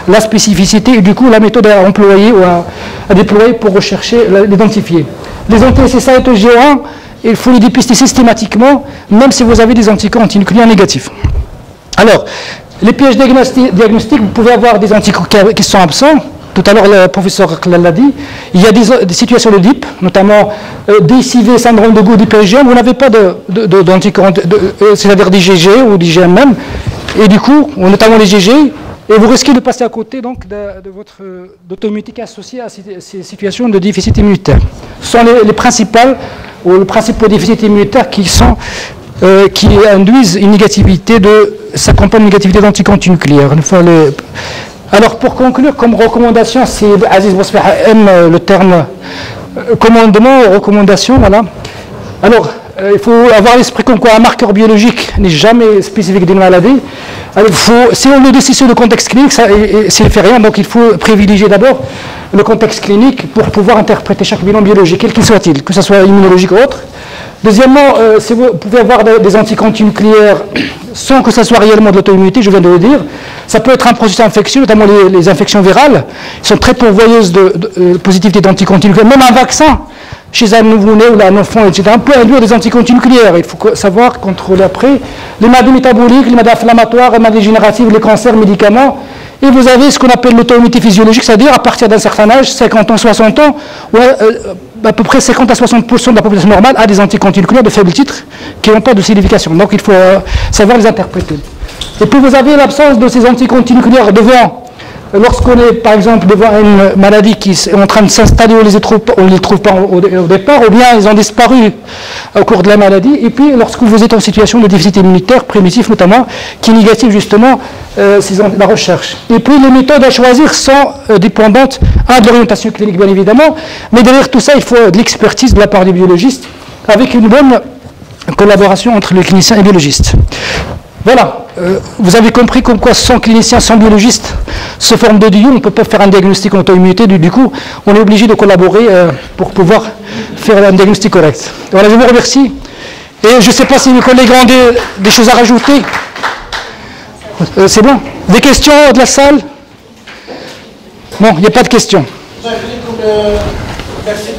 la spécificité et du coup la méthode à employer ou à déployer pour rechercher, l'identifier. Les anti-SSA et TGO1, il faut les dépister systématiquement, même si vous avez des anticorps antinucléaires négatifs. Alors, les pièges diagnostiques, vous pouvez avoir des anticorps qui sont absents. Tout à l'heure, le professeur l'a dit, il y a des situations de DIP, notamment DCV, syndrome de Gould, IPGM, vous n'avez pas d'anticorps, c'est-à-dire d'IgG ou d'IgM même, et du coup, notamment les IgG, et vous risquez de passer à côté donc, de votre auto-immunité associée à ces situations de déficit immunitaire. Ce sont les principaux déficits immunitaires qui induisent une négativité s'accompagnent d'une négativité d'anticorps antinucléaires. Alors, pour conclure, comme recommandation, si Aziz Bosfah aime le terme commandement, recommandation, voilà. Alors, il faut avoir à l'esprit comme quoi un marqueur biologique n'est jamais spécifique d'une maladie. Alors, si on le décide sur le contexte clinique, s'il ne fait rien, donc il faut privilégier d'abord le contexte clinique pour pouvoir interpréter chaque bilan biologique, quel qu'il soit-il, que ce soit immunologique ou autre. Deuxièmement, si vous pouvez avoir des anticorps antinucléaires sans que ça soit réellement de l'auto-immunité, je viens de le dire, ça peut être un processus infectieux, notamment les infections virales, sont très pourvoyeuses de positivité d'anticorps antinucléaires. Même un vaccin, chez un nouveau-né ou un enfant, etc., peut induire des anticorps antinucléaires. Il faut savoir contrôler après les maladies métaboliques, les maladies inflammatoires, les maladies dégénératives, les cancers, médicaments. Et vous avez ce qu'on appelle l'auto-immunité physiologique, c'est-à-dire à partir d'un certain âge, 50 ans, 60 ans, à peu près 50 à 60% de la population normale a des anticorps antinucléaires de faible titre qui n'ont pas de signification. Donc il faut savoir les interpréter. Et puis vous avez l'absence de ces anticorps antinucléaires lorsqu'on est par exemple devant une maladie qui est en train de s'installer, on ne les trouve pas au départ, ou bien ils ont disparu au cours de la maladie, et puis lorsque vous êtes en situation de déficit immunitaire primitif notamment, qui est négatif justement, la recherche. Et puis les méthodes à choisir sont dépendantes de l'orientation clinique bien évidemment, mais derrière tout ça il faut de l'expertise de la part des biologistes, avec une bonne collaboration entre les cliniciens et les biologistes. Voilà, vous avez compris comme quoi sans cliniciens, sans biologistes, ce forme de DIU, on ne peut pas faire un diagnostic en auto-immunité. Du coup, on est obligé de collaborer pour pouvoir faire un diagnostic correct. Voilà, je vous remercie. Et je ne sais pas si mes collègues ont des choses à rajouter. C'est bon? Des questions de la salle? Non, il n'y a pas de questions. Vous avez dit que le vaccin